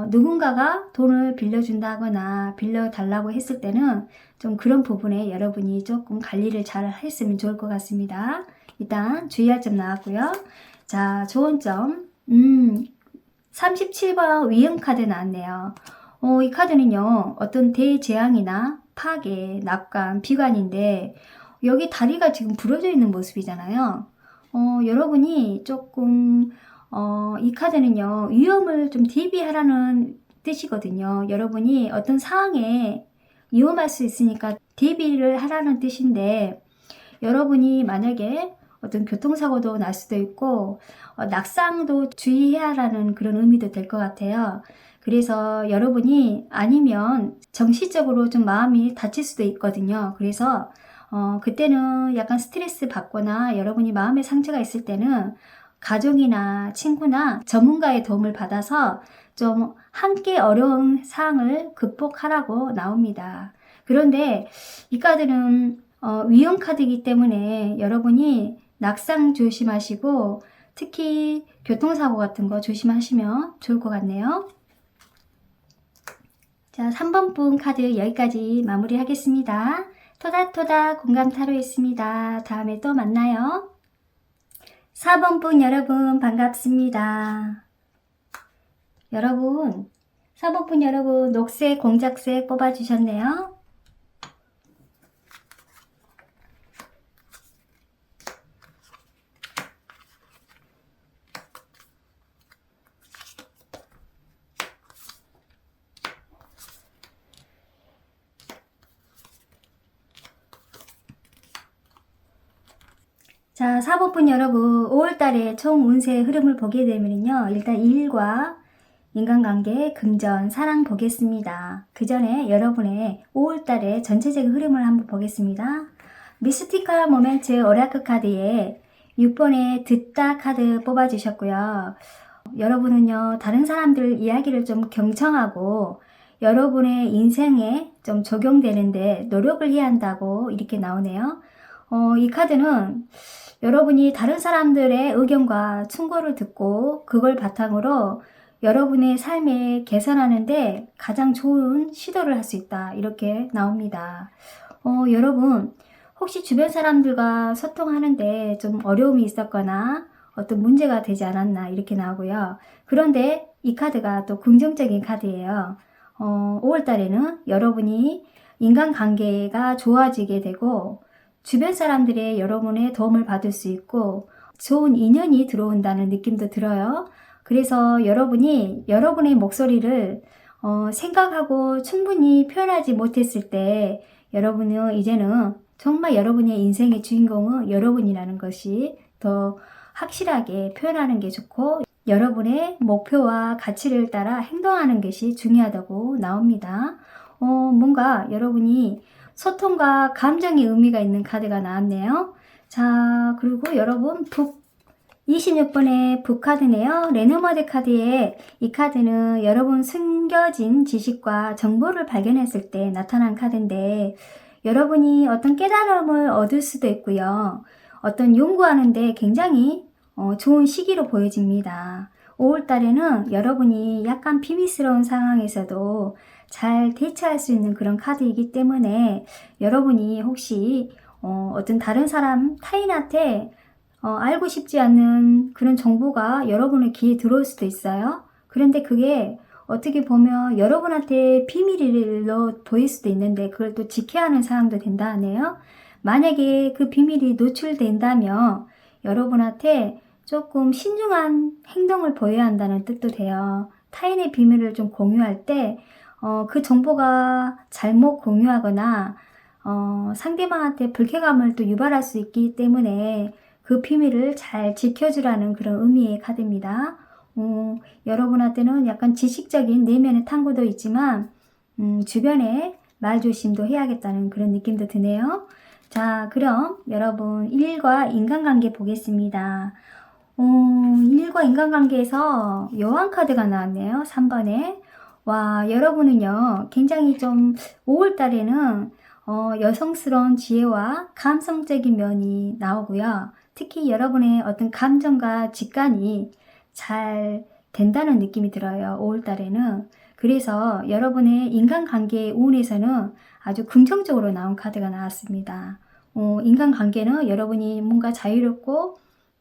누군가가 돈을 빌려준다거나 빌려달라고 했을 때는 좀 그런 부분에 여러분이 조금 관리를 잘 했으면 좋을 것 같습니다. 일단 주의할 점 나왔고요. 자, 좋은 점. 37번 위험 카드 나왔네요. 이 카드는요, 어떤 대재앙이나 파괴, 낙관, 비관인데, 여기 다리가 지금 부러져 있는 모습이잖아요. 여러분이 조금, 이 카드는요, 위험을 좀 대비하라는 뜻이거든요. 여러분이 어떤 상황에 위험할 수 있으니까 대비를 하라는 뜻인데, 여러분이 만약에 어떤 교통사고도 날 수도 있고 낙상도 주의해야 하라는 그런 의미도 될 것 같아요. 그래서 여러분이 아니면 정신적으로 좀 마음이 다칠 수도 있거든요. 그래서 그때는 약간 스트레스 받거나 여러분이 마음의 상처가 있을 때는 가족이나 친구나 전문가의 도움을 받아서 좀 함께 어려운 상황을 극복하라고 나옵니다. 그런데 이 카드는 위험 카드이기 때문에 여러분이 낙상 조심하시고 특히 교통사고 같은 거 조심하시면 좋을 것 같네요. 자, 3번 분 카드 여기까지 마무리 하겠습니다. 토닥토닥 공감 타로였습니다. 다음에 또 만나요. 4번 분 여러분 반갑습니다. 여러분 4번 분 여러분 녹색 공작색 뽑아주셨네요. 자, 4번분 여러분 5월달에 총 운세 흐름을 보게 되면요. 일단 일과 인간관계, 금전, 사랑 보겠습니다. 그 전에 여러분의 5월달의 전체적인 흐름을 한번 보겠습니다. 미스티컬 모멘트 오라클 카드에 6번의 듣다 카드 뽑아주셨고요. 여러분은요. 다른 사람들 이야기를 좀 경청하고 여러분의 인생에 좀 적용되는데 노력을 해야 한다고 이렇게 나오네요. 이 카드는 여러분이 다른 사람들의 의견과 충고를 듣고 그걸 바탕으로 여러분의 삶에 개선하는데 가장 좋은 시도를 할 수 있다. 이렇게 나옵니다. 여러분 혹시 주변 사람들과 소통하는데 좀 어려움이 있었거나 어떤 문제가 되지 않았나 이렇게 나오고요. 그런데 이 카드가 또 긍정적인 카드예요. 5월달에는 여러분이 인간관계가 좋아지게 되고 주변 사람들의 여러분의 도움을 받을 수 있고 좋은 인연이 들어온다는 느낌도 들어요. 그래서 여러분이 여러분의 목소리를 생각하고 충분히 표현하지 못했을 때 여러분은 이제는 정말 여러분의 인생의 주인공은 여러분이라는 것이 더 확실하게 표현하는 게 좋고 여러분의 목표와 가치를 따라 행동하는 것이 중요하다고 나옵니다. 뭔가 여러분이 소통과 감정의 의미가 있는 카드가 나왔네요. 자, 그리고 여러분 26번의 북카드네요. 레노머드 카드에 이 카드는 여러분 숨겨진 지식과 정보를 발견했을 때 나타난 카드인데 여러분이 어떤 깨달음을 얻을 수도 있고요. 어떤 연구하는데 굉장히 좋은 시기로 보여집니다. 5월달에는 여러분이 약간 비밀스러운 상황에서도 잘 대처할 수 있는 그런 카드이기 때문에 여러분이 혹시 어떤 다른 사람 타인한테 알고 싶지 않는 그런 정보가 여러분의 귀에 들어올 수도 있어요. 그런데 그게 어떻게 보면 여러분한테 비밀로 보일 수도 있는데 그걸 또 지켜야 하는 상황도 된다 하네요. 만약에 그 비밀이 노출된다면 여러분한테 조금 신중한 행동을 보여야 한다는 뜻도 돼요. 타인의 비밀을 좀 공유할 때 그 정보가 잘못 공유하거나 상대방한테 불쾌감을 또 유발할 수 있기 때문에 그 비밀을 잘 지켜주라는 그런 의미의 카드입니다. 여러분한테는 약간 지식적인 내면의 탐구도 있지만 주변에 말조심도 해야겠다는 그런 느낌도 드네요. 자, 그럼 여러분 일과 인간관계 보겠습니다. 일과 인간관계에서 여왕 카드가 나왔네요. 3번에. 와, 여러분은요, 굉장히 좀 5월달에는 여성스러운 지혜와 감성적인 면이 나오고요. 특히 여러분의 어떤 감정과 직관이 잘 된다는 느낌이 들어요. 5월달에는. 그래서 여러분의 인간관계의 운에서는 아주 긍정적으로 나온 카드가 나왔습니다. 인간관계는 여러분이 뭔가 자유롭고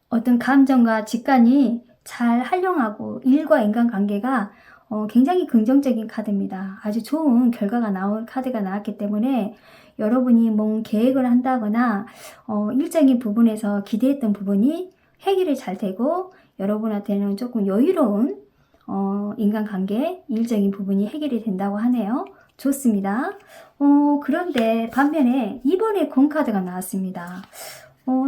어떤 감정과 직관이 잘 활용하고 일과 인간관계가 굉장히 긍정적인 카드입니다. 아주 좋은 결과가 나올 카드가 나왔기 때문에 여러분이 뭔 계획을 한다거나 일적인 부분에서 기대했던 부분이 해결이 잘 되고 여러분한테는 조금 여유로운 인간관계, 일적인 부분이 해결이 된다고 하네요. 좋습니다. 그런데 반면에 이번에 공카드가 나왔습니다.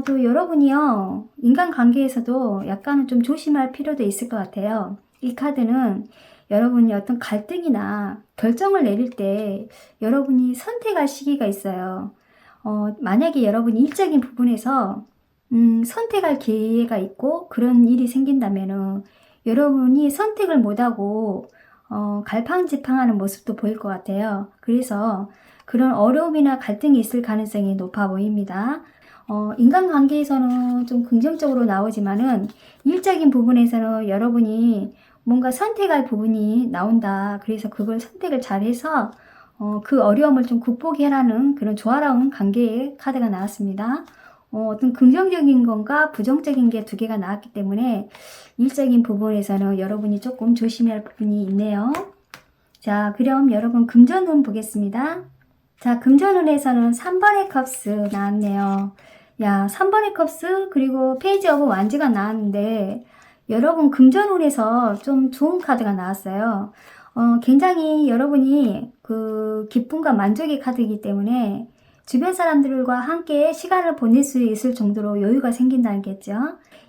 또 여러분이요, 인간관계에서도 약간은 좀 조심할 필요도 있을 것 같아요. 이 카드는 여러분이 어떤 갈등이나 결정을 내릴 때 여러분이 선택할 시기가 있어요. 만약에 여러분이 일적인 부분에서 선택할 기회가 있고 그런 일이 생긴다면은 여러분이 선택을 못하고 갈팡질팡하는 모습도 보일 것 같아요. 그래서 그런 어려움이나 갈등이 있을 가능성이 높아 보입니다. 인간관계에서는 좀 긍정적으로 나오지만은 일적인 부분에서는 여러분이 뭔가 선택할 부분이 나온다. 그래서 그걸 선택을 잘해서 그 어려움을 좀 극복해라는 그런 조화로운 관계의 카드가 나왔습니다. 어떤 긍정적인 건가 부정적인 게 두 개가 나왔기 때문에 일적인 부분에서는 여러분이 조금 조심해야 할 부분이 있네요. 자, 그럼 여러분 금전운 보겠습니다. 자, 금전운에서는 3번의 컵스 나왔네요. 야, 3번의 컵스 그리고 페이지 오브 완즈가 나왔는데 여러분 금전운에서 좀 좋은 카드가 나왔어요. 굉장히 여러분이 그 기쁨과 만족의 카드이기 때문에 주변 사람들과 함께 시간을 보낼 수 있을 정도로 여유가 생긴다는 거죠.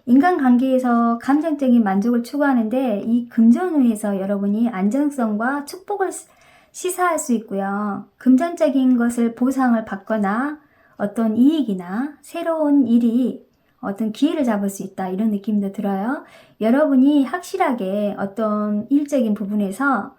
인간관계에서 감정적인 만족을 추구하는데 이 금전운에서 여러분이 안정성과 축복을 시사할 수 있고요. 금전적인 것을 보상을 받거나 어떤 이익이나 새로운 일이 어떤 기회를 잡을 수 있다 이런 느낌도 들어요. 여러분이 확실하게 어떤 일적인 부분에서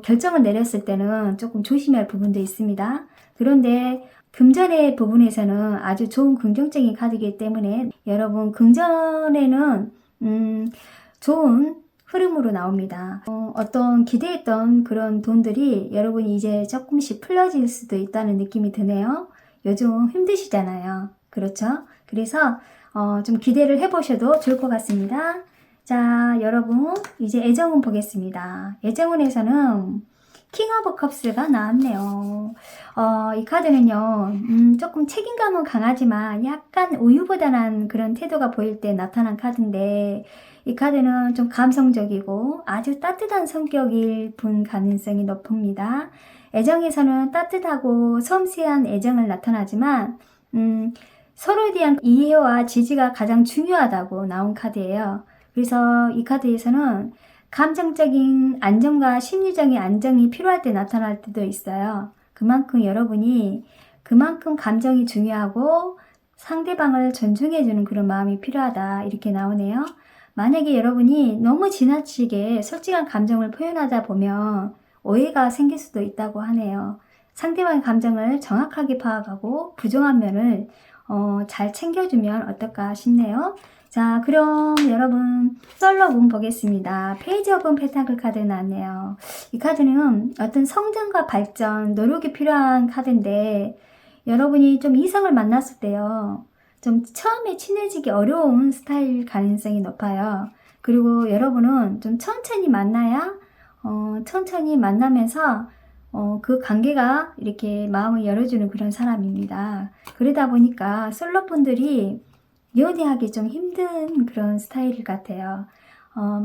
결정을 내렸을 때는 조금 조심해야 할 부분도 있습니다. 그런데 금전의 부분에서는 아주 좋은 긍정적인 카드이기 때문에 여러분 금전에는 좋은 흐름으로 나옵니다. 어떤 기대했던 그런 돈들이 여러분이 이제 조금씩 풀려질 수도 있다는 느낌이 드네요. 요즘 힘드시잖아요. 그렇죠? 그래서 좀 기대를 해보셔도 좋을 것 같습니다. 자, 여러분 이제 애정운 보겠습니다. 애정운에서는 킹 오브 컵스가 나왔네요. 이 카드는요, 조금 책임감은 강하지만 약간 우유부단한 그런 태도가 보일 때 나타난 카드인데 이 카드는 좀 감성적이고 아주 따뜻한 성격일 분 가능성이 높습니다. 애정에서는 따뜻하고 섬세한 애정을 나타나지만 서로에 대한 이해와 지지가 가장 중요하다고 나온 카드예요. 그래서 이 카드에서는 감정적인 안정과 심리적인 안정이 필요할 때 나타날 때도 있어요. 그만큼 여러분이 그만큼 감정이 중요하고 상대방을 존중해주는 그런 마음이 필요하다 이렇게 나오네요. 만약에 여러분이 너무 지나치게 솔직한 감정을 표현하다 보면 오해가 생길 수도 있다고 하네요. 상대방의 감정을 정확하게 파악하고 부정한 면을 잘 챙겨주면 어떨까 싶네요. 자, 그럼 여러분 솔로운 보겠습니다. 페이지 오브 펜타클 카드 나왔네요. 이 카드는 어떤 성장과 발전, 노력이 필요한 카드인데 여러분이 좀 이성을 만났을 때요. 좀 처음에 친해지기 어려운 스타일 가능성이 높아요. 그리고 여러분은 좀 천천히 만나야 천천히 만나면서 그 관계가 이렇게 마음을 열어주는 그런 사람입니다. 그러다 보니까 솔로분들이 연애하기 좀 힘든 그런 스타일 같아요.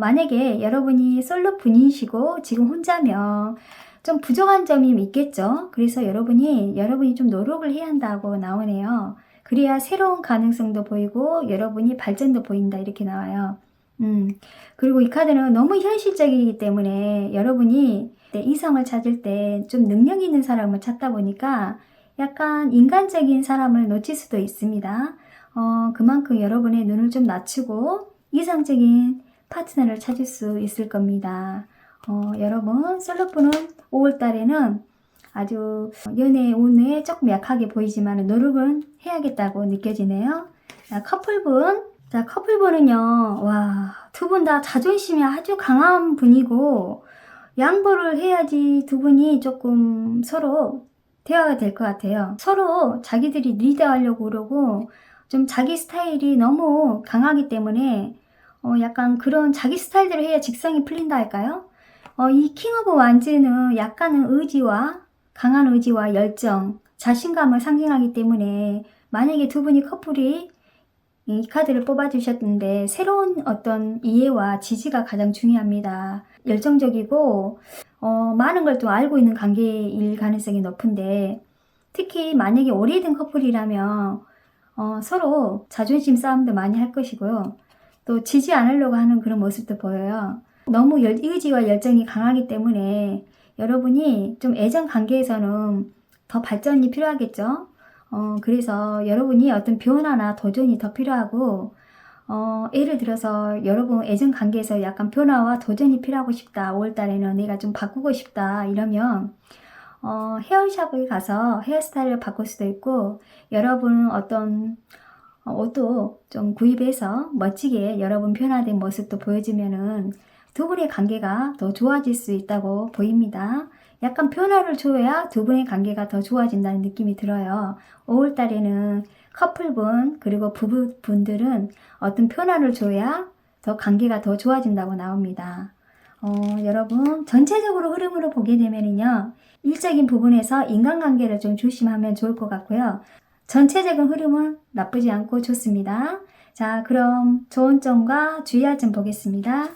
만약에 여러분이 솔로 분이시고 지금 혼자면 좀 부족한 점이 있겠죠. 그래서 여러분이 좀 노력을 해야 한다고 나오네요. 그래야 새로운 가능성도 보이고 여러분이 발전도 보인다 이렇게 나와요. 그리고 이 카드는 너무 현실적이기 때문에 여러분이 이성을 찾을 때 좀 능력 있는 사람을 찾다 보니까 약간 인간적인 사람을 놓칠 수도 있습니다. 그만큼 여러분의 눈을 좀 낮추고 이상적인 파트너를 찾을 수 있을 겁니다. 여러분 솔로분은 5월달에는 아주 연애 운에 조금 약하게 보이지만 노력은 해야겠다고 느껴지네요. 자, 커플분. 자, 커플분은요, 와, 두 분 다 자존심이 아주 강한 분이고 양보를 해야지 두 분이 조금 서로 대화가 될 것 같아요. 서로 자기들이 리드하려고 그러고 좀 자기 스타일이 너무 강하기 때문에 약간 그런 자기 스타일대로 해야 직성이 풀린다 할까요? 이 킹 오브 완즈는 약간은 의지와 강한 의지와 열정, 자신감을 상징하기 때문에 만약에 두 분이 커플이 이 카드를 뽑아주셨는데 새로운 어떤 이해와 지지가 가장 중요합니다. 열정적이고 많은 걸 또 알고 있는 관계일 가능성이 높은데 특히 만약에 오래된 커플이라면 서로 자존심 싸움도 많이 할 것이고요. 또 지지 않으려고 하는 그런 모습도 보여요. 너무 의지와 열정이 강하기 때문에 여러분이 좀 애정 관계에서는 더 발전이 필요하겠죠. 그래서 여러분이 어떤 변화나 도전이 더 필요하고 예를 들어서 여러분 애정 관계에서 약간 변화와 도전이 필요하고 싶다. 5월달에는 내가 좀 바꾸고 싶다. 이러면 헤어샵에 가서 헤어스타일을 바꿀 수도 있고 여러분 어떤 옷도 좀 구입해서 멋지게 여러분 변화된 모습도 보여주면은 두 분의 관계가 더 좋아질 수 있다고 보입니다. 약간 변화를 줘야 두 분의 관계가 더 좋아진다는 느낌이 들어요. 5월달에는 커플분 그리고 부부분들은 어떤 변화를 줘야 더 관계가 더 좋아진다고 나옵니다. 여러분 전체적으로 흐름으로 보게 되면요. 일적인 부분에서 인간관계를 좀 조심하면 좋을 것 같고요. 전체적인 흐름은 나쁘지 않고 좋습니다. 자, 그럼 좋은 점과 주의할 점 보겠습니다.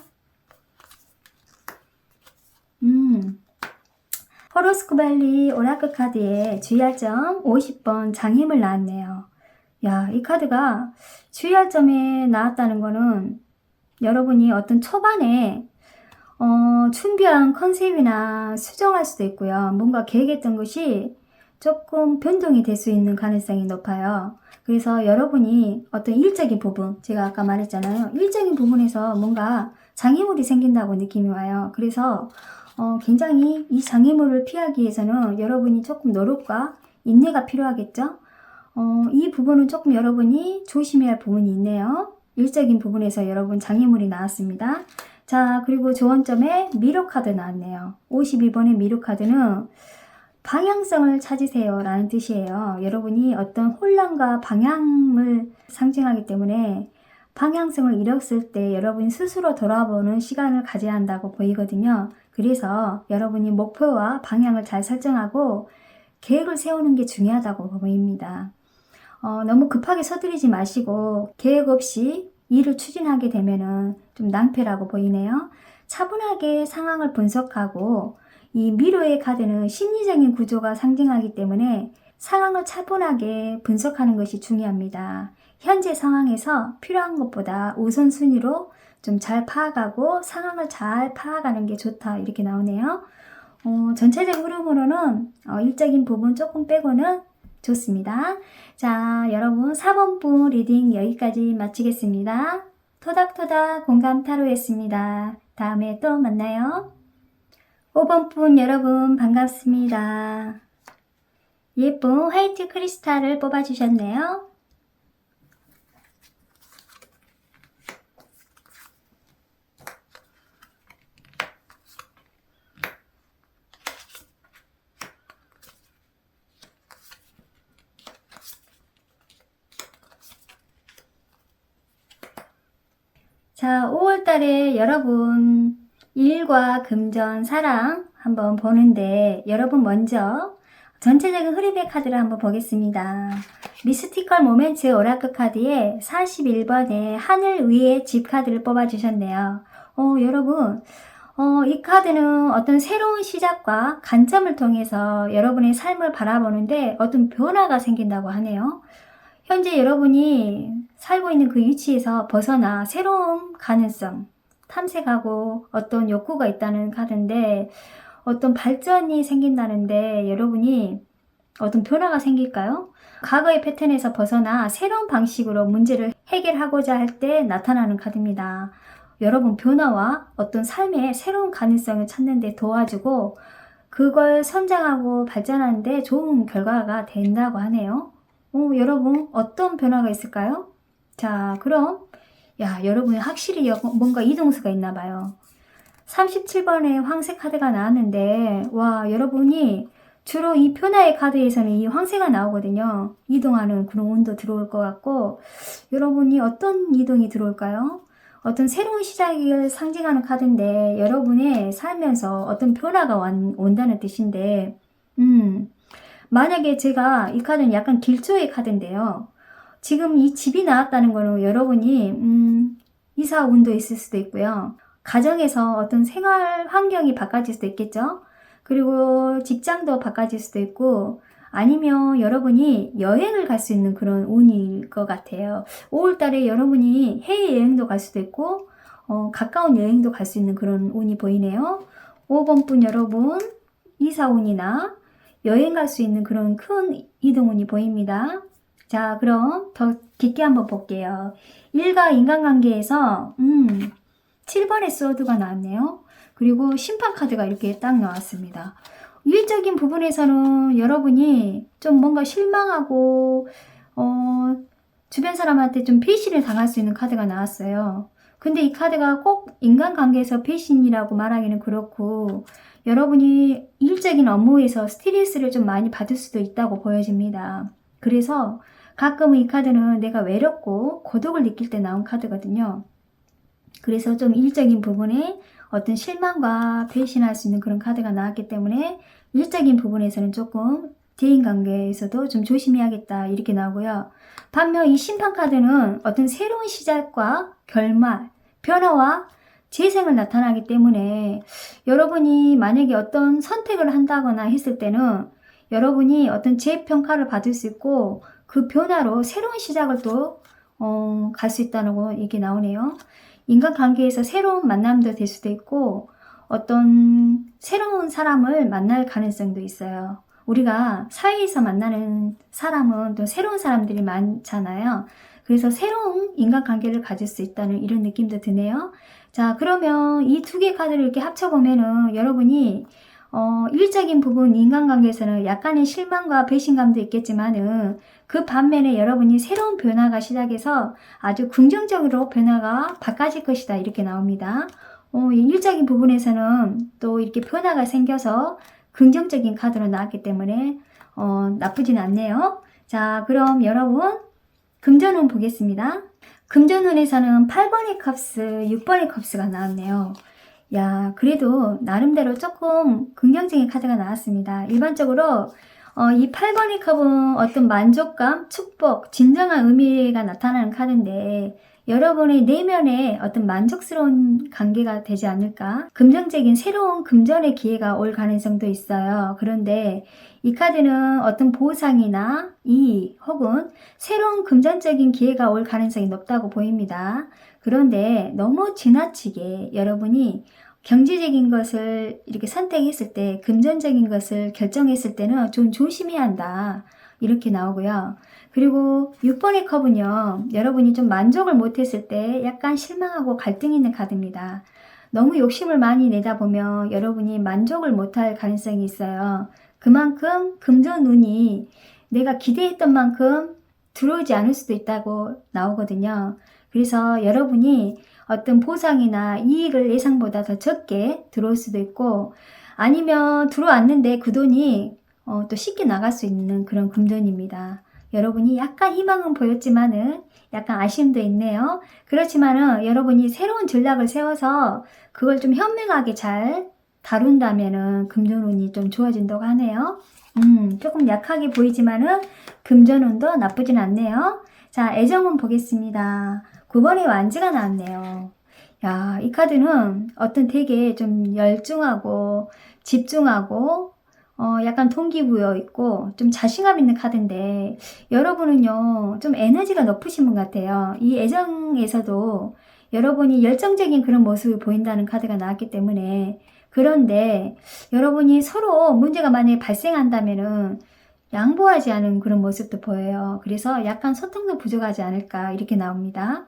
호로스코밸리 오라클 카드에 주의할 점 50번 장애물 나왔네요. 야, 이 카드가 주의할 점에 나왔다는 거는 여러분이 어떤 초반에 준비한 컨셉이나 수정할 수도 있고요. 뭔가 계획했던 것이 조금 변동이 될 수 있는 가능성이 높아요. 그래서 여러분이 어떤 일적인 부분, 제가 아까 말했잖아요. 일적인 부분에서 뭔가 장애물이 생긴다고 느낌이 와요. 그래서 굉장히 이 장애물을 피하기 위해서는 여러분이 조금 노력과 인내가 필요하겠죠? 이 부분은 조금 여러분이 조심해야 할 부분이 있네요. 일적인 부분에서 여러분 장애물이 나왔습니다. 자, 그리고 조언점에 미로 카드 나왔네요. 52번의 미로 카드는 방향성을 찾으세요 라는 뜻이에요. 여러분이 어떤 혼란과 방향을 상징하기 때문에 방향성을 잃었을 때 여러분이 스스로 돌아보는 시간을 가져야 한다고 보이거든요. 그래서 여러분이 목표와 방향을 잘 설정하고 계획을 세우는 게 중요하다고 보입니다. 너무 급하게 서두르지 마시고 계획 없이 일을 추진하게 되면은 좀 낭패라고 보이네요. 차분하게 상황을 분석하고 이 미로의 카드는 심리적인 구조가 상징하기 때문에 상황을 차분하게 분석하는 것이 중요합니다. 현재 상황에서 필요한 것보다 우선순위로 좀 잘 파악하고 상황을 잘 파악하는 게 좋다 이렇게 나오네요. 전체적 흐름으로는 일적인 부분 조금 빼고는 좋습니다. 자, 여러분 4번분 리딩 여기까지 마치겠습니다. 토닥토닥 공감 타로였습니다. 다음에 또 만나요. 5번분 여러분 반갑습니다. 예쁜 화이트 크리스탈을 뽑아주셨네요. 자, 5월달에 여러분 일과 금전, 사랑 한번 보는데 여러분 먼저 전체적인 흐름의 카드를 한번 보겠습니다. 미스티컬 모멘트 오라클 카드에 41번에 하늘 위의 집 카드를 뽑아주셨네요. 여러분 이 카드는 어떤 새로운 시작과 관점을 통해서 여러분의 삶을 바라보는데 어떤 변화가 생긴다고 하네요. 현재 여러분이 살고 있는 그 위치에서 벗어나 새로운 가능성 탐색하고 어떤 욕구가 있다는 카드인데 어떤 발전이 생긴다는데 여러분이 어떤 변화가 생길까요? 과거의 패턴에서 벗어나 새로운 방식으로 문제를 해결하고자 할 때 나타나는 카드입니다. 여러분 변화와 어떤 삶의 새로운 가능성을 찾는 데 도와주고 그걸 성장하고 발전하는 데 좋은 결과가 된다고 하네요. 여러분 어떤 변화가 있을까요? 자, 그럼 여러분이 확실히 뭔가 이동수가 있나 봐요. 37번에 황색 카드가 나왔는데 와, 여러분이 주로 이 변화의 카드에서는 이 황새가 나오거든요. 이동하는 그런 운도 들어올 것 같고 여러분이 어떤 이동이 들어올까요? 어떤 새로운 시작을 상징하는 카드인데 여러분의 살면서 어떤 변화가 온다는 뜻인데 만약에 제가 이 카드는 약간 길조의 카드인데요. 지금 이 집이 나왔다는 거는 여러분이 이사 운도 있을 수도 있고요. 가정에서 어떤 생활 환경이 바꿔질 수도 있겠죠. 그리고 직장도 바꿔질 수도 있고 아니면 여러분이 여행을 갈 수 있는 그런 운일 것 같아요. 5월달에 여러분이 해외여행도 갈 수도 있고 가까운 여행도 갈 수 있는 그런 운이 보이네요. 5번분 여러분 이사운이나 여행 갈 수 있는 그런 큰 이동운이 보입니다. 자, 그럼 더 깊게 한번 볼게요. 일과 인간관계에서 7번의 소드가 나왔네요. 그리고 심판 카드가 이렇게 딱 나왔습니다. 일적인 부분에서는 여러분이 좀 뭔가 실망하고 주변 사람한테 좀 배신을 당할 수 있는 카드가 나왔어요. 근데 이 카드가 꼭 인간관계에서 배신이라고 말하기는 그렇고 여러분이 일적인 업무에서 스트레스를 좀 많이 받을 수도 있다고 보여집니다. 그래서 가끔 이 카드는 내가 외롭고 고독을 느낄 때 나온 카드거든요. 그래서 좀 일적인 부분에 어떤 실망과 배신할 수 있는 그런 카드가 나왔기 때문에 일적인 부분에서는 조금 대인관계에서도 좀 조심해야겠다 이렇게 나오고요. 반면 이 심판 카드는 어떤 새로운 시작과 결말, 변화와 재생을 나타나기 때문에 여러분이 만약에 어떤 선택을 한다거나 했을 때는 여러분이 어떤 재평가를 받을 수 있고 그 변화로 새로운 시작을 또 갈 수 있다는 거 이게 나오네요. 인간관계에서 새로운 만남도 될 수도 있고 어떤 새로운 사람을 만날 가능성도 있어요. 우리가 사회에서 만나는 사람은 또 새로운 사람들이 많잖아요. 그래서 새로운 인간관계를 가질 수 있다는 이런 느낌도 드네요. 자, 그러면 이 두 개 카드를 이렇게 합쳐보면은 여러분이 일적인 부분 인간관계에서는 약간의 실망과 배신감도 있겠지만은 그 반면에 여러분이 새로운 변화가 시작해서 아주 긍정적으로 변화가 바꿔질 것이다 이렇게 나옵니다. 일적인 부분에서는 또 이렇게 변화가 생겨서 긍정적인 카드로 나왔기 때문에 나쁘진 않네요. 자, 그럼 여러분 금전운 보겠습니다. 금전운에서는 8번의 컵스, 6번의 컵스가 나왔네요. 야, 그래도 나름대로 조금 긍정적인 카드가 나왔습니다. 일반적으로 이 8번의 컵은 어떤 만족감, 축복, 진정한 의미가 나타나는 카드인데 여러분의 내면에 어떤 만족스러운 관계가 되지 않을까? 긍정적인 새로운 금전의 기회가 올 가능성도 있어요. 그런데 이 카드는 어떤 보상이나 이익 혹은 새로운 금전적인 기회가 올 가능성이 높다고 보입니다. 그런데 너무 지나치게 여러분이 경제적인 것을 이렇게 선택했을 때, 금전적인 것을 결정했을 때는 좀 조심해야 한다. 이렇게 나오고요. 그리고 6번의 컵은요, 여러분이 좀 만족을 못했을 때 약간 실망하고 갈등이 있는 카드입니다. 너무 욕심을 많이 내다 보면 여러분이 만족을 못할 가능성이 있어요. 그만큼 금전운이 내가 기대했던 만큼 들어오지 않을 수도 있다고 나오거든요. 그래서 여러분이 어떤 보상이나 이익을 예상보다 더 적게 들어올 수도 있고 아니면 들어왔는데 그 돈이 또 쉽게 나갈 수 있는 그런 금전입니다. 여러분이 약간 희망은 보였지만은 약간 아쉬움도 있네요. 그렇지만은 여러분이 새로운 전략을 세워서 그걸 좀 현명하게 잘 다룬다면은 금전운이 좀 좋아진다고 하네요. 조금 약하게 보이지만은 금전운도 나쁘진 않네요. 자, 애정운 보겠습니다. 9번의 완즈가 나왔네요. 야, 이 카드는 어떤 되게 좀 열중하고 집중하고 약간 동기부여 있고 좀 자신감 있는 카드인데 여러분은요 좀 에너지가 높으신 분 같아요. 이 애정에서도 여러분이 열정적인 그런 모습을 보인다는 카드가 나왔기 때문에 그런데 여러분이 서로 문제가 만약에 발생한다면은 양보하지 않은 그런 모습도 보여요. 그래서 약간 소통도 부족하지 않을까 이렇게 나옵니다.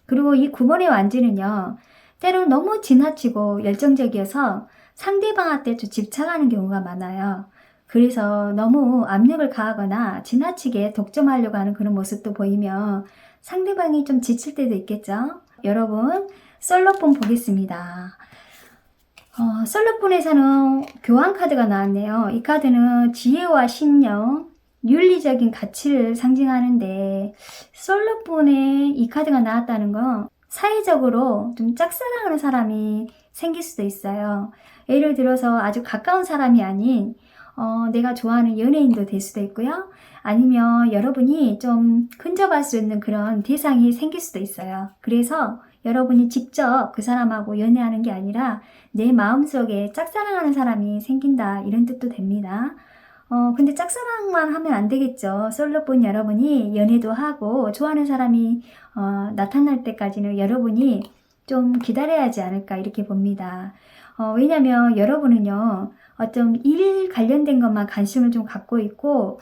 그리고 이 9번의 완지는요 때로는 너무 지나치고 열정적이어서 상대방한테 좀 집착하는 경우가 많아요. 그래서 너무 압력을 가하거나 지나치게 독점하려고 하는 그런 모습도 보이면 상대방이 좀 지칠 때도 있겠죠. 여러분 솔로폰 보겠습니다. 솔로폰에서는 교환 카드가 나왔네요. 이 카드는 지혜와 신령, 윤리적인 가치를 상징하는데 솔로폰에 이 카드가 나왔다는 건 사회적으로 좀 짝사랑하는 사람이 생길 수도 있어요. 예를 들어서 아주 가까운 사람이 아닌 내가 좋아하는 연예인도 될 수도 있고요. 아니면 여러분이 좀 근접할 수 있는 그런 대상이 생길 수도 있어요. 그래서 여러분이 직접 그 사람하고 연애하는 게 아니라 내 마음속에 짝사랑하는 사람이 생긴다, 이런 뜻도 됩니다. 근데 짝사랑만 하면 안 되겠죠. 솔로분 여러분이 연애도 하고 좋아하는 사람이 나타날 때까지는 여러분이 좀 기다려야 하지 않을까, 이렇게 봅니다. 왜냐면 여러분은요, 어떤 일 관련된 것만 관심을 좀 갖고 있고,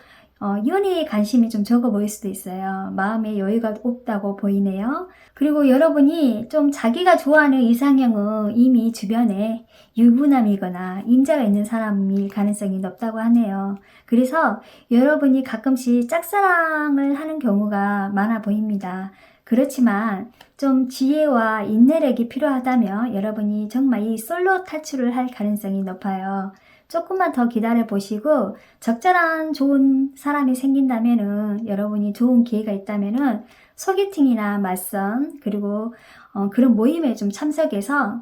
연애에 관심이 좀 적어 보일 수도 있어요. 마음에 여유가 없다고 보이네요. 그리고 여러분이 좀 자기가 좋아하는 이상형은 이미 주변에 유부남이거나 임자가 있는 사람일 가능성이 높다고 하네요. 그래서 여러분이 가끔씩 짝사랑을 하는 경우가 많아 보입니다. 그렇지만 좀 지혜와 인내력이 필요하다면 여러분이 정말 이 솔로 탈출을 할 가능성이 높아요. 조금만 더 기다려 보시고 적절한 좋은 사람이 생긴다면은, 여러분이 좋은 기회가 있다면은 소개팅이나 맞선, 그리고 그런 모임에 좀 참석해서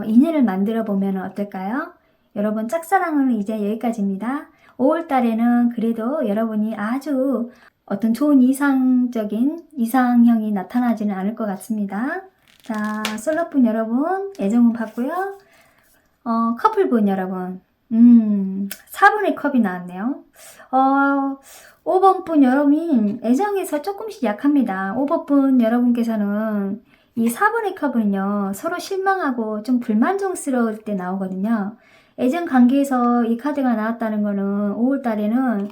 인연을 만들어 보면 어떨까요? 여러분, 짝사랑은 이제 여기까지입니다. 5월 달에는 그래도 여러분이 아주 어떤 좋은 이상형이 나타나지는 않을 것 같습니다. 자, 솔로분 여러분, 애정은 받고요. 커플분 여러분, 4분의 컵이 나왔네요. 5번 분 여러분, 애정에서 조금씩 약합니다. 5번 분 여러분께서는 이 4번의 컵은요, 서로 실망하고 좀 불만족스러울 때 나오거든요. 애정 관계에서 이 카드가 나왔다는 거는 5월 달에는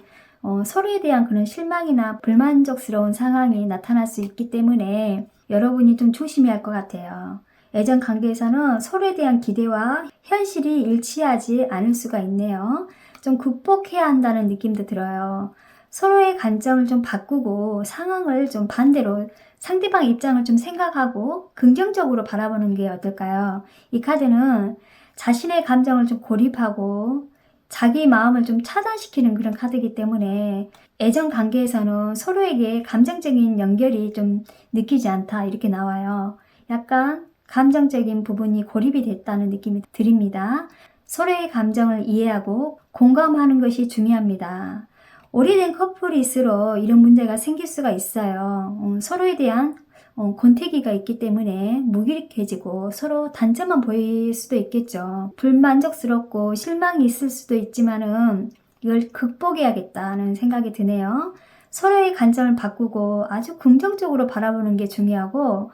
서로에 대한 그런 실망이나 불만족스러운 상황이 나타날 수 있기 때문에 여러분이 좀 조심해야 할 것 같아요. 애정 관계에서는 서로에 대한 기대와 현실이 일치하지 않을 수가 있네요. 좀 극복해야 한다는 느낌도 들어요. 서로의 관점을 좀 바꾸고 상황을 좀 반대로, 상대방 입장을 좀 생각하고 긍정적으로 바라보는 게 어떨까요? 이 카드는 자신의 감정을 좀 고립하고 자기 마음을 좀 차단시키는 그런 카드이기 때문에 애정 관계에서는 서로에게 감정적인 연결이 좀 느끼지 않다, 이렇게 나와요. 약간 감정적인 부분이 고립이 됐다는 느낌이 드립니다. 서로의 감정을 이해하고 공감하는 것이 중요합니다. 오래된 커플일수록 이런 문제가 생길 수가 있어요. 서로에 대한 권태기가 있기 때문에 무기력해지고 서로 단점만 보일 수도 있겠죠. 불만족스럽고 실망이 있을 수도 있지만은 이걸 극복해야겠다는 생각이 드네요. 서로의 관점을 바꾸고 아주 긍정적으로 바라보는 게 중요하고,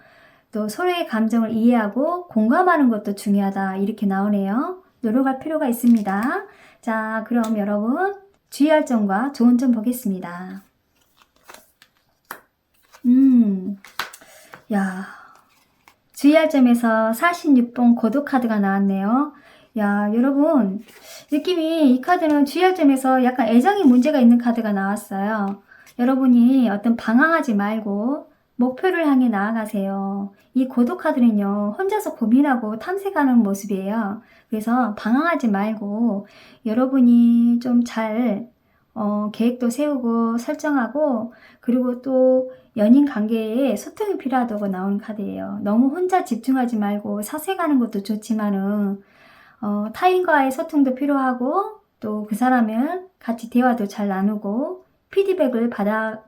또 서로의 감정을 이해하고 공감하는 것도 중요하다, 이렇게 나오네요. 노력할 필요가 있습니다. 자, 그럼 여러분, 주의할 점과 좋은 점 보겠습니다. 야, 주의할 점에서 46번 고독 카드가 나왔네요. 야, 여러분, 느낌이, 이 카드는 주의할 점에서 약간 애정이 문제가 있는 카드가 나왔어요. 여러분이 어떤 방황하지 말고 목표를 향해 나아가세요. 이 고독 카드는요, 혼자서 고민하고 탐색하는 모습이에요. 그래서 방황하지 말고 여러분이 좀 잘 계획도 세우고 설정하고, 그리고 또 연인 관계에 소통이 필요하다고 나오는 카드예요. 너무 혼자 집중하지 말고 사색하는 것도 좋지만은 타인과의 소통도 필요하고, 또 그 사람은 같이 대화도 잘 나누고 피드백을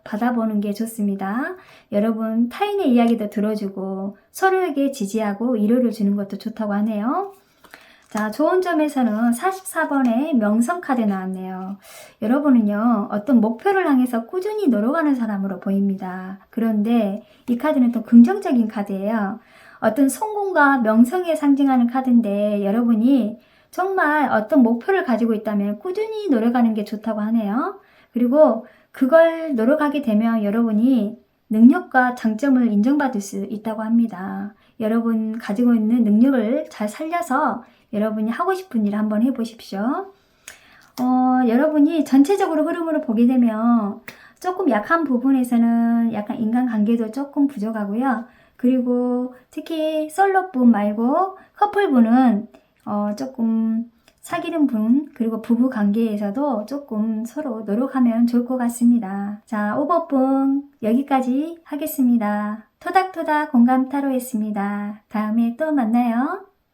받아보는 게 좋습니다. 여러분, 타인의 이야기도 들어주고 서로에게 지지하고 위로를 주는 것도 좋다고 하네요. 자, 좋은 점에서는 44번의 명성 카드 나왔네요. 여러분은요, 어떤 목표를 향해서 꾸준히 노력하는 사람으로 보입니다. 그런데 이 카드는 또 긍정적인 카드예요. 어떤 성공과 명성에 상징하는 카드인데, 여러분이 정말 어떤 목표를 가지고 있다면 꾸준히 노력하는 게 좋다고 하네요. 그리고 그걸 노력하게 되면 여러분이 능력과 장점을 인정받을 수 있다고 합니다. 여러분 가지고 있는 능력을 잘 살려서 여러분이 하고 싶은 일을 한번 해보십시오. 여러분이 전체적으로 흐름으로 보게 되면 조금 약한 부분에서는 약간 인간관계도 조금 부족하고요. 그리고 특히 솔로분 말고 커플분은 조금 사귀는 분, 그리고 부부 관계에서도 조금 서로 노력하면 좋을 것 같습니다. 자, 5번분 여기까지 하겠습니다. 토닥토닥 공감 타로였습니다. 다음에 또 만나요.